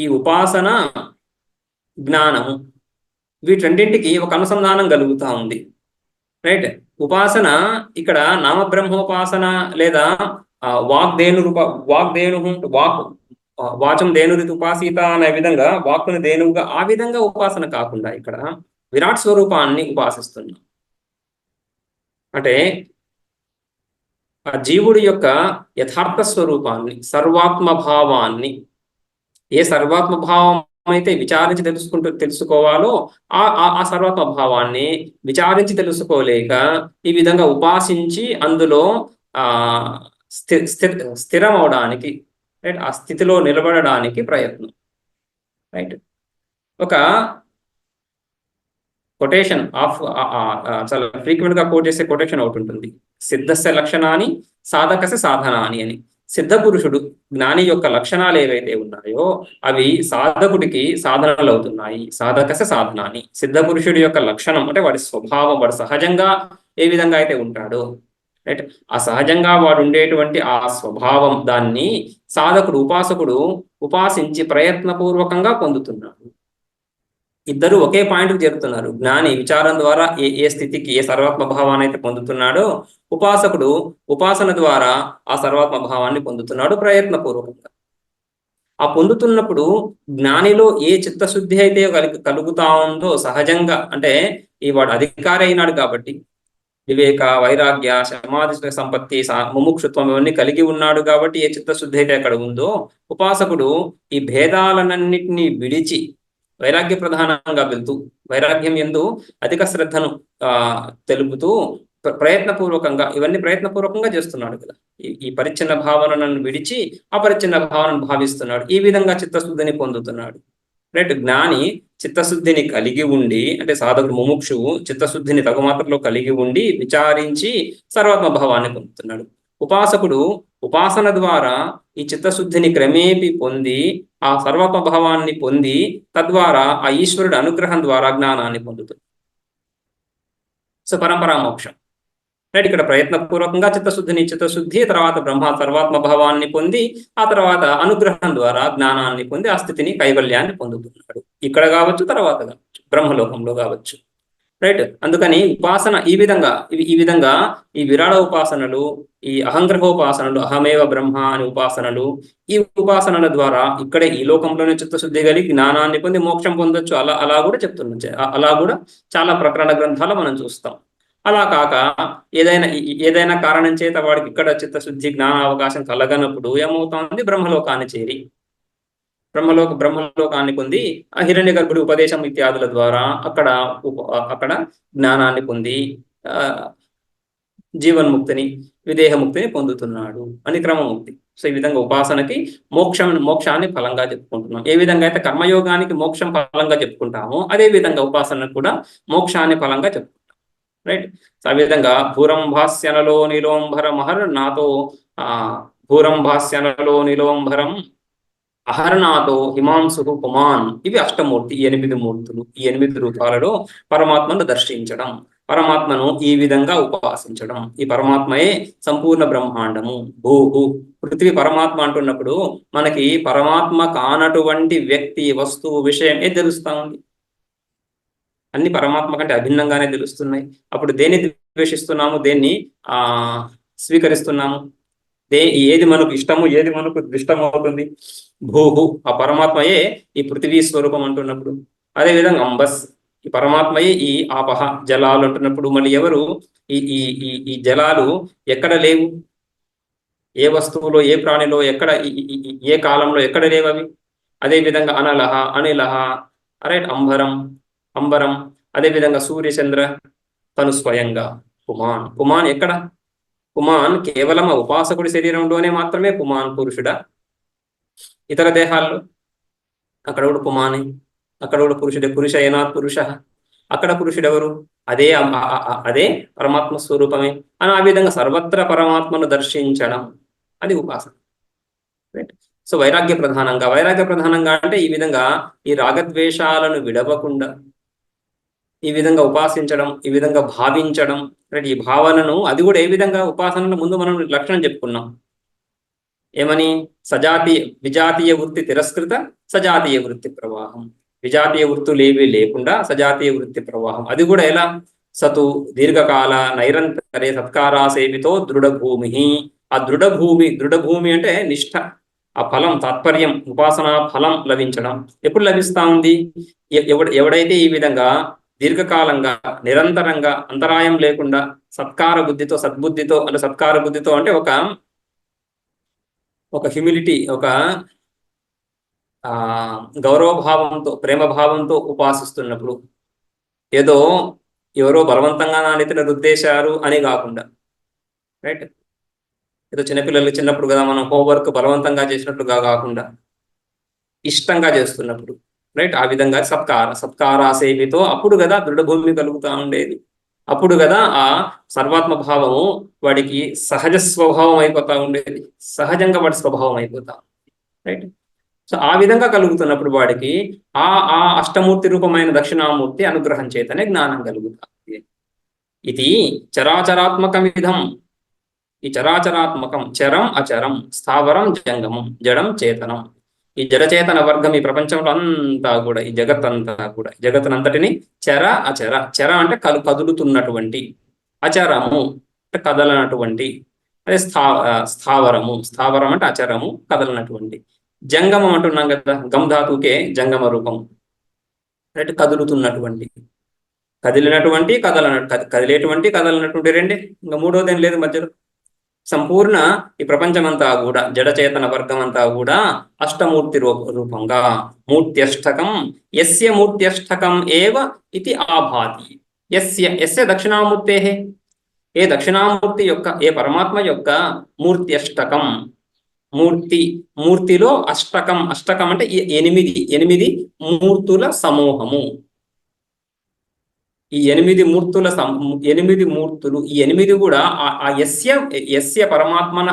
Speaker 1: ఈ ఉపాసన, జ్ఞానము, వీటన్నింటికి ఒక అనుసంధానం కలుగుతూ ఉంది, రైట్. ఉపాసన ఇక్కడ నామబ్రహ్మోపాసన లేదా వాచం ధేనురితి ఉపాసీత అనే విధంగా వాక్కుని ధేనువుగా ఆ విధంగా ఉపాసన కాకుండా ఇక్కడ విరాట్ స్వరూపాన్ని ఉపాసిస్తున్నాం. అంటే ఆ జీవుడి యొక్క యథార్థ స్వరూపాన్ని, సర్వాత్మభావాన్ని, ఏ సర్వాత్మభావం అయితే విచారించి తెలుసుకోవాలో ఆ సర్వాత్మ భావాన్ని విచారించి తెలుసుకోలేక ఈ విధంగా ఉపాసించి అందులో స్థిరం అవడానికి, రైట్, ఆ స్థితిలో నిలబడడానికి ప్రయత్నం, రైట్. ఒక కొటేషన్ చాలా ఫ్రీక్వెంట్ గా కోట్ చేసే కొటేషన్ ఒకటి ఉంటుంది, సిద్ధస్య లక్షణాన్ని సాధకస్య సాధనాని అని. సిద్ధపురుషుడు జ్ఞాని యొక్క లక్షణాలు ఏవైతే ఉన్నాయో అవి సాధకుడికి సాధనలు అవుతున్నాయి. సాధకస సాధనాన్ని. సిద్ధపురుషుడి యొక్క లక్షణం అంటే వాడి స్వభావం, వాడు సహజంగా ఏ విధంగా అయితే ఉంటాడో, రైట్, ఆ సహజంగా వాడు ఉండేటువంటి ఆ స్వభావం, దాన్ని సాధకుడు ఉపాసకుడు ఉపాసించి ప్రయత్నపూర్వకంగా పొందుతున్నాడు. ఇద్దరు ఒకే పాయింట్కి చేరుతున్నారు. జ్ఞాని విచారం ద్వారా ఏ ఏ స్థితికి, ఏ సర్వాత్మ భావాన్ని అయితే పొందుతున్నాడో, ఉపాసకుడు ఉపాసన ద్వారా ఆ సర్వాత్మ భావాన్ని పొందుతున్నాడు ప్రయత్నపూర్వకంగా. ఆ పొందుతున్నప్పుడు జ్ఞానిలో ఏ చిత్తశుద్ధి అయితే కలుగుతా ఉందో సహజంగా, అంటే ఈ వాడు అధికారి అయినాడు కాబట్టి వివేక, వైరాగ్య, సమాధి సంపత్తి, ముముక్షుత్వం ఇవన్నీ కలిగి ఉన్నాడు కాబట్టి ఏ చిత్తశుద్ధి అయితే అక్కడ ఉందో, ఉపాసకుడు ఈ భేదాలన్నింటినీ విడిచి వైరాగ్య ప్రధానంగా వెళ్తూ, వైరాగ్యం యందు అధిక శ్రద్ధను తెలుపుతూ ప్రయత్నపూర్వకంగా, ఇవన్నీ ప్రయత్నపూర్వకంగా చేస్తున్నాడు కదా. ఈ పరిచ్ఛిన్న భావనను విడిచి అపరిచ్ఛిన్న భావనను భావిస్తున్నాడు. ఈ విధంగా చిత్తశుద్ధిని పొందుతున్నాడు. రైట్. జ్ఞాని చిత్తశుద్ధిని కలిగి ఉండి, అంటే సాధకుడు ముముక్షువు చిత్తశుద్ధిని తగుమాత్రలో కలిగి ఉండి విచారించి సర్వాత్మ భావాన్ని పొందుతున్నాడు. ఉపాసకుడు ఉపాసన ద్వారా ఈ చిత్తశుద్ధిని క్రమేపీ పొంది ఆ సర్వాత్మ భావాన్ని పొంది తద్వారా ఆ ఈశ్వరుడు అనుగ్రహం ద్వారా జ్ఞానాన్ని పొందుతుంది. సో పరంపరా మోక్షం. రైట్. ఇక్కడ ప్రయత్నపూర్వకంగా చిత్తశుద్ధి, తర్వాత బ్రహ్మ సర్వాత్మ భావాన్ని పొంది ఆ తర్వాత అనుగ్రహం ద్వారా జ్ఞానాన్ని పొంది ఆ స్థితిని, కైవల్యాన్ని పొందుతున్నాడు. ఇక్కడ కావచ్చు, తర్వాత కావచ్చు, బ్రహ్మలోకంలో కావచ్చు. రైట్. అందుకని ఉపాసన ఈ విధంగా ఈ విరాళ ఉపాసనలు, ఈ అహంగ్రహోపాసనలు, అహమేవ బ్రహ్మ అనే ఉపాసనలు, ఈ ఉపాసనల ద్వారా ఇక్కడే ఈ లోకంలోనే చిత్తశుద్ధి కలిగి జ్ఞానాన్ని పొంది మోక్షం పొందొచ్చు. అలా కూడా చెప్తున్నాం. అలా కూడా చాలా ప్రకరణ గ్రంథాలు మనం చూస్తాం. అలా కాక ఏదైనా కారణం చేత వాడికి ఇక్కడ చిత్తశుద్ధి, జ్ఞాన అవకాశం కలగనప్పుడు ఏమవుతుంది, బ్రహ్మలోకాన్ని చేరి బ్రహ్మలోకాన్ని పొంది ఆ హిరణ్య గర్భుడి ఉపదేశం ఇత్యాదుల ద్వారా అక్కడ జ్ఞానాన్ని పొంది జీవన్ముక్తిని, విదేహముక్తిని పొందుతున్నాడు అని క్రమముక్తి. సో ఈ విధంగా ఉపాసనకి మోక్షాన్ని ఫలంగా చెప్పుకుంటున్నాం. ఏ విధంగా అయితే కర్మయోగానికి మోక్షం ఫలంగా చెప్పుకుంటామో అదే విధంగా ఉపాసనకు కూడా మోక్షాన్ని ఫలంగా చెప్పుకుంటాం. రైట్. సో ఆ విధంగా భూరంభాస్యనలో నిలోంభరం నాతో భూరంభాస్యనలో నిలోంభరం అహర్నాథో హిమాంశు పుమాన్. ఇవి అష్టమూర్తి, 8 మూర్తులు. ఈ 8 రూపాలలో పరమాత్మను దర్శించడం, పరమాత్మను ఈ విధంగా ఉపాసించడం. ఈ పరమాత్మయే సంపూర్ణ బ్రహ్మాండము. భూహు పృథ్వీ పరమాత్మ అంటున్నప్పుడు మనకి పరమాత్మ కానటువంటి వ్యక్తి, వస్తువు, విషయమే తెలుస్తా ఉంది. అన్ని పరమాత్మ కంటే అభిన్నంగానే తెలుస్తున్నాయి. అప్పుడు దేన్ని ద్వేషిస్తున్నాము, దేన్ని స్వీకరిస్తున్నాము, ఏది మనకు ఇష్టము, ఏది మనకు ఇష్టం అవుతుంది? భూహు ఆ పరమాత్మయే ఈ పృథివీ స్వరూపం అంటున్నప్పుడు, అదేవిధంగా అంబస్ ఈ పరమాత్మయే ఈ ఆపహ జలాలు అంటున్నప్పుడు, మళ్ళీ ఎవరు ఈ జలాలు ఎక్కడ లేవు, ఏ వస్తువులో, ఏ ప్రాణిలో, ఎక్కడ ఏ కాలంలో ఎక్కడ లేవు అవి. అదేవిధంగా అనలహ అనిలహ, రైట్, అంబరం, అదేవిధంగా సూర్యచంద్ర, తను స్వయంగా పుమాన్ ఎక్కడ? పుమాన్ కేవలం ఆ ఉపాసకుడి శరీరంలోనే మాత్రమే పుమాన్ పురుషుడా? ఇతర దేహాల్లో అక్కడ కూడా పుమాని, అక్కడ కూడా పురుషుడే. పురుష ఏనాత్ పురుష, అక్కడ పురుషుడెవరు? అదే పరమాత్మ స్వరూపమే అని ఆ విధంగా సర్వత్ర పరమాత్మను దర్శించడం, అది ఉపాసన. రైట్. సో వైరాగ్య ప్రధానంగా అంటే ఈ విధంగా ఈ రాగద్వేషాలను విడవకుండా ఈ విధంగా ఉపాసించడం, ఈ విధంగా భావించడం. రైట్. ఈ భావనను, అది కూడా ఏ విధంగా ఉపాసనల ముందు మనం లక్షణం చెప్పుకున్నాం. ఏమని? విజాతీయ వృత్తి తిరస్కృత సజాతీయ వృత్తి ప్రవాహం. విజాతీయ వృత్తులేవి లేకుండా సజాతీయ వృత్తి ప్రవాహం. అది కూడా ఎలా? సతు దీర్ఘకాల నైరంతరే సత్కారా సేవితో దృఢభూమి. ఆ దృఢభూమి అంటే నిష్ఠ, ఆ ఫలం, తాత్పర్యం, ఉపాసనా ఫలం లభించడం ఎప్పుడు లభిస్తా ఉంది? ఎవడైతే ఈ విధంగా దీర్ఘకాలంగా, నిరంతరంగా, అంతరాయం లేకుండా సత్కార బుద్ధితో, సద్బుద్ధితో, అంటే సత్కార బుద్ధితో అంటే ఒక హ్యూమిలిటీ, ఒక గౌరవభావంతో, ప్రేమభావంతో ఉపాసిస్తున్నప్పుడు, ఏదో ఎవరో బలవంతంగా నా నెత్తిన రుద్దేశారు అని కాకుండా, రైట్, ఏదో చిన్నపిల్లలు చిన్నప్పుడు కదా మనం హోంవర్క్ బలవంతంగా చేసినట్లుగా కాకుండా ఇష్టంగా చేస్తున్నప్పుడు, రైట్, ఆ విధంగా సత్కార సేవితో అప్పుడు కదా దృఢభూమి కలుగుతూ ఉండేది. అప్పుడు కదా ఆ సర్వాత్మ భావము వాడికి సహజ స్వభావం అయిపోతా ఉండేది, సహజంగా వాడి స్వభావం అయిపోతా, రైట్. సో ఆ విధంగా కలుగుతున్నప్పుడు వాడికి ఆ ఆ అష్టమూర్తి రూపమైన దక్షిణామూర్తి అనుగ్రహం చేతనే జ్ఞానం కలుగుతుంది. ఇది చరాచరాత్మకమిదం. ఈ చరాచరాత్మకం, చరం అచరం, స్థావరం జంగమం, జడం చేతనం. ఈ జడచేతన వర్గం ఈ ప్రపంచంలో అంతా కూడా, ఈ జగత్ అంతా కూడా, జగత్తునంతటిని చర అచర. చర అంటే కదులుతున్నటువంటి, అచరము అంటే కదలనటువంటి, అదే స్థావరము. స్థావరం అంటే అచరము, కదలనటువంటి. జంగమం అంటున్నాం కదా, గమ్ ధాతుకే జంగమ రూపం, అంటే కదులుతున్నటువంటి, కదిలినటువంటి, కదిలేటువంటి, కదలనటువంటి రెండే, ఇంకా మూడోదేం లేదు మధ్యలో. సంపూర్ణ ఈ ప్రపంచమంతా కూడా, జడచేతన వర్గం అంతా కూడా అష్టమూర్తి రూపంగా, మూర్త్యష్టకం. యస్య మూర్త్యష్టకం ఏవ ఇది ఆభాతి. యస్య దక్షిణామూర్తే, ఏ దక్షిణామూర్తి యొక్క, ఏ పరమాత్మ యొక్క మూర్త్యష్టకం, మూర్తిలో అష్టకం. అష్టకం అంటే ఎనిమిది మూర్తుల సమూహము. ఈ ఎనిమిది మూర్తులు, ఈ ఎనిమిది కూడా ఆ యస్య పరమాత్మన.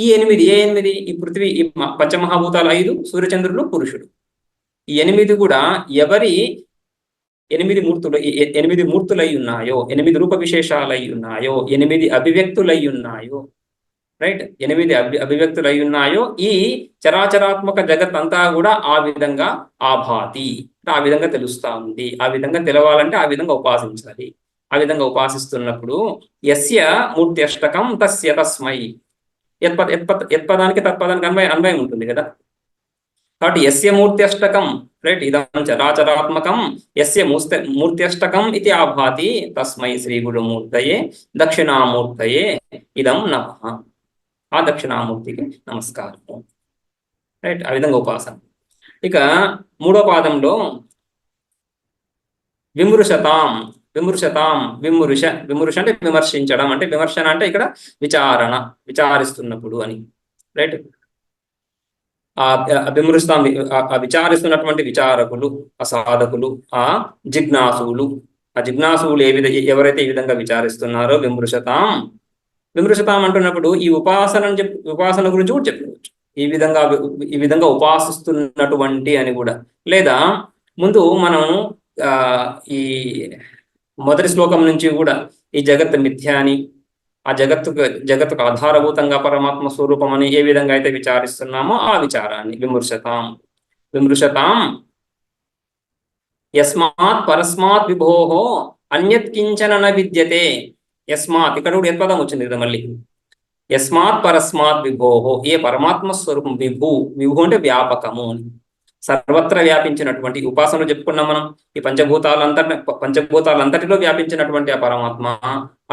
Speaker 1: ఈ ఎనిమిది, ఏ ఎనిమిది? ఈ పృథ్వీ, ఈ పంచమహాభూతాలు 5, సూర్యచంద్రులు, పురుషుడు. ఈ ఎనిమిది కూడా ఎవరి ఎనిమిది మూర్తులై ఉన్నాయో, 8 రూప విశేషాలై ఉన్నాయో, 8 అభివ్యక్తులై ఉన్నాయో, రైట్, 8 అభివ్యక్తులు అయి ఉన్నాయో, ఈ చరాచరాత్మక జగత్ అంతా కూడా ఆ విధంగా ఆభాతి, ఆ విధంగా తెలుస్తా ఉంది. ఆ విధంగా తెలవాలంటే ఆ విధంగా ఉపాసించాలి. ఆ విధంగా ఉపాసిస్తున్నప్పుడు యస్య మూర్తి అష్టకం తస్య తస్మై, యత్పదానికి తత్పదానికి అన్వయం ఉంటుంది కదా. కాబట్టి యస్య మూర్తి అష్టకం, రైట్, ఇదం చరాచరాత్మకం, యస్య మూర్తి అష్టకం ఇది ఆభాతి, తస్మై శ్రీ గురుమూర్తయే దక్షిణామూర్తయే ఇదం నమః. ఆ దక్షిణామూర్తికి నమస్కారము, రైట్. ఆ విధంగా ఉపాసన. ఇక మూడో పాదంలో విమృశతాం. విమృశ అంటే విమర్శించడం, అంటే విమర్శన అంటే ఇక్కడ విచారిస్తున్నప్పుడు అని, రైట్. ఆ విమృశతాం, విచారిస్తున్నటువంటి విచారకులు, ఆ సాధకులు, ఆ జిజ్ఞాసువులు. ఆ జిజ్ఞాసువులు ఎవరైతే ఈ విధంగా విచారిస్తున్నారో విమృశతాం అంటున్నప్పుడు ఈ ఉపాసన గురించి కూడా చెప్పుకోవచ్చు. ఈ విధంగా ఉపాసిస్తున్నటువంటి అని కూడా. లేదా ముందు మనం ఈ మొదటి శ్లోకం నుంచి కూడా ఈ జగత్ మిథ్య అని, ఆ జగత్తుకు ఆధారభూతంగా పరమాత్మ స్వరూపం అని ఏ విధంగా అయితే విచారిస్తున్నామో ఆ విచారాన్ని విమృశతాం యస్మాత్ పరస్మాత్ విభోహో అన్యత్ కించన న విద్యతే. యస్మాత్, ఇక్కడ కూడా యత్పదం వచ్చింది కదా మళ్ళీ. యస్మాత్ పరస్మాత్ విభోహో, ఏ పరమాత్మ స్వరూపం. విభు అంటే వ్యాపకము అని, సర్వత్ర వ్యాపించినటువంటి. ఉపాసన చెప్పుకున్నాం మనం, ఈ పంచభూతాలంతటిలో వ్యాపించినటువంటి ఆ పరమాత్మ.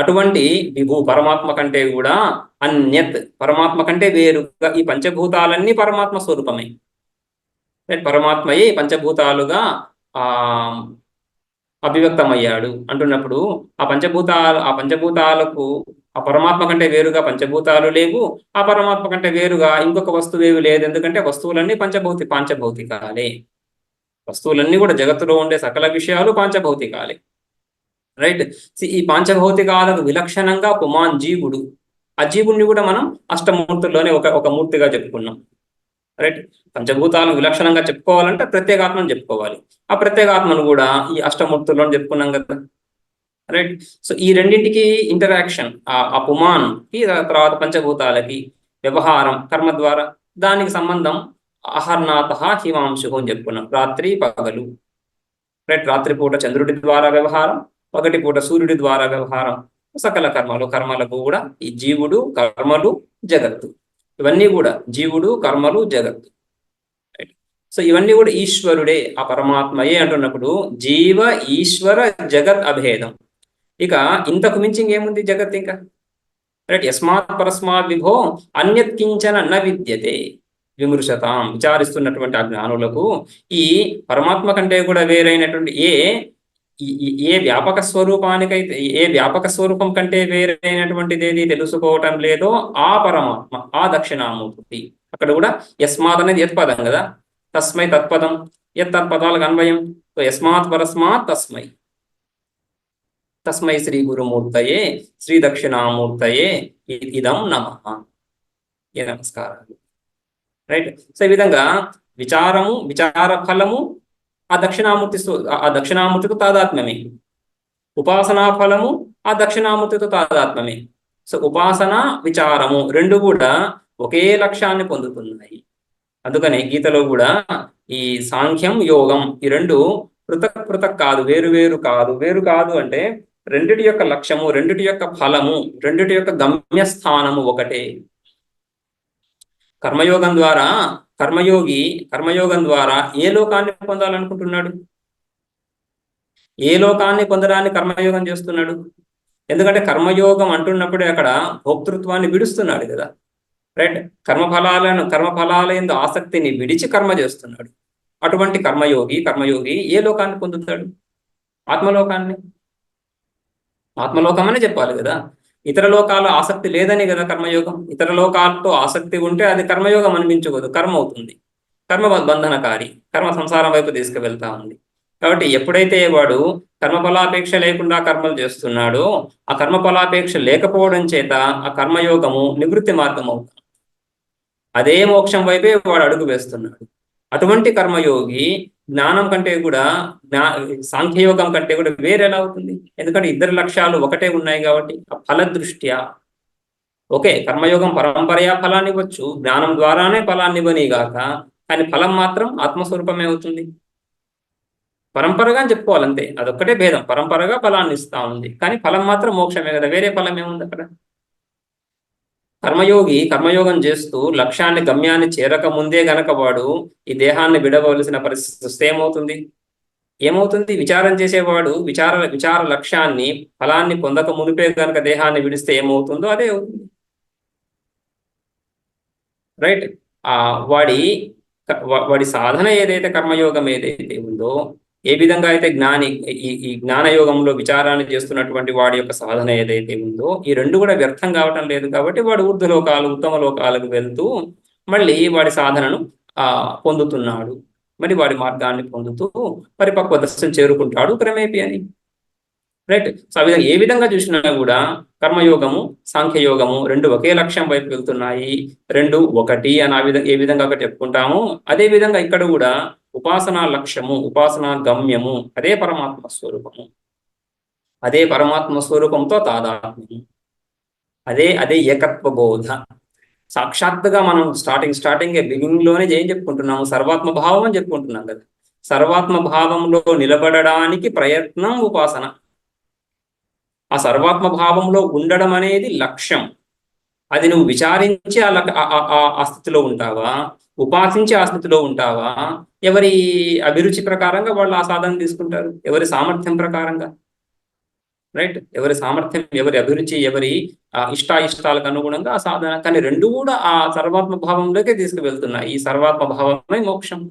Speaker 1: అటువంటి విభు, పరమాత్మ కంటే కూడా అన్యత్, పరమాత్మ కంటే వేరుగా ఈ పంచభూతాలన్నీ పరమాత్మ స్వరూపమే. పరమాత్మయే పంచభూతాలుగా అభివ్యక్తమయ్యాడు అంటున్నప్పుడు ఆ పంచభూతాలకు ఆ పరమాత్మ కంటే వేరుగా పంచభూతాలు లేవు, ఆ పరమాత్మ కంటే వేరుగా ఇంకొక వస్తువేవి లేదు. ఎందుకంటే వస్తువులన్నీ పాంచభౌతికాలే. వస్తువులన్నీ కూడా జగత్తులో ఉండే సకల విషయాలు పాంచభౌతికాలే, రైట్. ఈ పాంచభౌతికాలకు విలక్షణంగా పుమాన్ జీవుడు. ఆ జీవుడిని కూడా మనం అష్టమూర్తుల్లోనే ఒక మూర్తిగా చెప్పుకున్నాం, రైట్. పంచభూతాలు విలక్షణంగా చెప్పుకోవాలంటే ప్రత్యేగాత్మను చెప్పుకోవాలి. ఆ ప్రత్యేగాత్మను కూడా ఈ అష్టమూర్తుల్లో చెప్పుకున్నాం కదా, రైట్. సో ఈ రెండింటికి ఇంటరాక్షన్, ఆ పుమాన్ కి తర్వాత పంచభూతాలకి వ్యవహారం కర్మ ద్వారా, దానికి సంబంధం అహర్నాథ హిమాంశు అని చెప్పుకున్నాం. రాత్రి పగలు, రైట్. రాత్రిపూట చంద్రుడి ద్వారా వ్యవహారం, పగటిపూట సూర్యుడి ద్వారా వ్యవహారం. సకల కర్మలకు కూడా ఈ జీవుడు, కర్మలు, జగత్తు, ఇవన్నీ కూడా జీవుడు, కర్మలు, జగత్తు, రైట్. సో ఇవన్నీ కూడా ఈశ్వరుడే, ఆ పరమాత్మయే అంటున్నప్పుడు జీవ ఈశ్వర జగత్ అభేదం. ఇక ఇంతకు మించి ఇంకేముంది జగత్ ఇంకా, రైట్. యస్మాత్ పరస్మాత్ విభో అన్యత్ కించన న విద్యతే. విమృశతాం, విచారిస్తున్నటువంటి ఆ జ్ఞానులకు ఈ పరమాత్మ కంటే కూడా వేరైనటువంటి ఏ వ్యాపక స్వరూపానికైతే, ఏ వ్యాపక స్వరూపం కంటే వేరైనటువంటిది ఏది తెలుసుకోవటం లేదో ఆ పరమాత్మ, ఆ దక్షిణామూర్తి. అక్కడ కూడా యస్మాత్ అనేది యత్పదం కదా, తస్మై తత్పదం, యత్ తత్పదాలకు అన్వయం. యస్మాత్ పరస్మాత్ తస్మై, తస్మై శ్రీ గురుమూర్తయే శ్రీ దక్షిణామూర్తయే ఇదం నమః. ఈ నమస్కారాలు. రైట్. సో ఈ విధంగా విచారము, విచార ఫలము ఆ దక్షిణామూర్తితో తాదాత్మ్యమే. ఉపాసనా ఫలము ఆ దక్షిణామూర్తితో తాదాత్మ్యమే. సో ఉపాసన, విచారము రెండు కూడా ఒకే లక్ష్యాన్ని పొందుతున్నాయి. అందుకని గీతలో కూడా ఈ సాంఖ్యం, యోగం ఈ రెండు పృథక్ పృథక్ కాదు, వేరు వేరు కాదు. వేరు కాదు అంటే రెండిటి యొక్క లక్ష్యము, రెండిటి యొక్క ఫలము, రెండిటి యొక్క గమ్యస్థానము ఒకటే. కర్మయోగం ద్వారా ఏ లోకాన్ని పొందాలనుకుంటున్నాడు? ఏ లోకాన్ని పొందడానికి కర్మయోగం చేస్తున్నాడు? ఎందుకంటే కర్మయోగం అంటున్నప్పుడే అక్కడ భోక్తృత్వాన్ని విడుస్తున్నాడు కదా. రైట్. కర్మఫలాల యందు ఆసక్తిని విడిచి కర్మ చేస్తున్నాడు. అటువంటి కర్మయోగి ఏ లోకాన్ని పొందుతాడు? ఆత్మలోకాన్ని. ఆత్మలోకం అని చెప్పాలి కదా. ఇతర లోకాల ఆసక్తి లేదని కదా కర్మయోగం. ఇతర లోకాలతో ఆసక్తి ఉంటే అది కర్మయోగం అనిపించకూడదు, కర్మ అవుతుంది. కర్మ బంధనకారి, కర్మ సంసారం వైపు తీసుకువెళ్తా ఉంది. కాబట్టి ఎప్పుడైతే వాడు కర్మఫలాపేక్ష లేకుండా కర్మలు చేస్తున్నాడో, ఆ కర్మఫలాపేక్ష లేకపోవడం చేత ఆ కర్మయోగము నివృత్తి మార్గం అవుతుంది. అదే మోక్షం వైపే వాడు అడుగు వేస్తున్నాడు. అటువంటి కర్మయోగి జ్ఞానం కంటే కూడా, సాంఖ్యయోగం కంటే కూడా వేరేలా అవుతుంది? ఎందుకంటే ఇద్దరు లక్ష్యాలు ఒకటే ఉన్నాయి కాబట్టి. ఆ ఫల దృష్ట్యా ఓకే, కర్మయోగం పరంపరయా ఫలాన్ని ఇవ్వచ్చు, జ్ఞానం ద్వారానే ఫలాన్ని ఇవ్వనిగాక, కానీ ఫలం మాత్రం ఆత్మస్వరూపమే అవుతుంది. పరంపరగా అని చెప్పుకోవాలంతే, అదొక్కటే భేదం. పరంపరగా ఫలాన్ని ఇస్తా ఉంది, కానీ ఫలం మాత్రం మోక్షమే కదా, వేరే ఫలం ఏముంది అక్కడ? కర్మయోగం చేస్తూ లక్ష్యాన్ని, గమ్యాన్ని చేరక ముందే గనక వాడు ఈ దేహాన్ని విడవలసిన పరిస్థితి వస్తే ఏమవుతుంది? విచారం చేసేవాడు విచార లక్ష్యాన్ని, ఫలాన్ని పొందక మునిపే గనక దేహాన్ని విడిస్తే ఏమవుతుందో అదే అవుతుంది. రైట్. వాడి సాధన ఏదైతే, కర్మయోగం ఏదైతే ఉందో, ఏ విధంగా అయితే ఈ జ్ఞానయోగంలో విచారాన్ని చేస్తున్నటువంటి వాడి యొక్క సాధన ఏదైతే ఉందో, ఈ రెండు కూడా వ్యర్థం కావటం లేదు. కాబట్టి వాడు ఊర్ధ్వలోకాలు, ఉత్తమ లోకాలకు వెళ్తూ మళ్ళీ వాడి సాధనను పొందుతున్నాడు. మరి వాడి మార్గాన్ని పొందుతూ పరిపక్వ దశను చేరుకుంటాడు క్రమేపీ అని. రైట్. సో ఆ విధంగా ఏ విధంగా చూసినా కూడా కర్మయోగము, సాంఖ్యయోగము రెండు ఒకే లక్ష్యం వైపు వెళ్తున్నాయి. రెండు ఒకటి అని ఏ విధంగా చెప్పుకుంటాము, అదే విధంగా ఇక్కడ కూడా ఉపాసనా లక్ష్యము, ఉపాసనా గమ్యము అదే పరమాత్మ స్వరూపము. అదే పరమాత్మ స్వరూపంతో తాదాత్మ్యము. అదే ఏకత్వ బోధ. సాక్షాత్తుగా మనం స్టార్టింగ్ బిగినింగ్ లోనే ఏం చెప్పుకుంటున్నాము? సర్వాత్మ భావం అని చెప్పుకుంటున్నాం కదా. సర్వాత్మ భావంలో నిలబడడానికి ప్రయత్నం ఉపాసన. ఆ సర్వాత్మ భావంలో ఉండడం అనేది లక్ష్యం. అది నువ్వు విచారించి ఆ స్థితిలో ఉంటావా, ఉపాసించి ఆ స్థితిలో ఉంటావా? ఎవరి అభిరుచి ప్రకారంగా వాళ్ళు ఆ సాధన తీసుకుంటారు, ఎవరి సామర్థ్యం ప్రకారంగా. రైట్. ఎవరి సామర్థ్యం, ఎవరి అభిరుచి, ఎవరి ఇష్టాయిష్టాలకు అనుగుణంగా ఆ సాధన. కానీ రెండు కూడా ఆ సర్వాత్మ భావంలోకే తీసుకువెళ్తున్నాయి. ఈ సర్వాత్మ భావమే మోక్షం.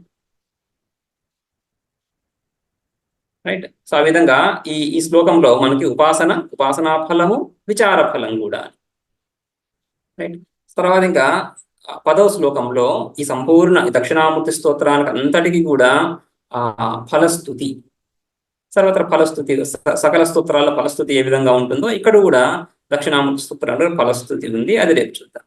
Speaker 1: రైట్. సో ఆ విధంగా ఈ శ్లోకంలో మనకి ఉపాసనా ఫలము, విచార ఫలం కూడా. రైట్. తర్వాత ఇంకా 10వ శ్లోకంలో ఈ సంపూర్ణ దక్షిణామూర్తి స్తోత్రానికి అంతటికి కూడా ఫలస్తుతి, సర్వత్ర ఫలస్తుతి, సకల స్తోత్రాల ఫలస్తుతి ఏ విధంగా ఉంటుందో ఇక్కడ కూడా దక్షిణామూర్తి స్తోత్రంలో ఫలస్తుతి ఉంది. అది రేపు చూద్దాం.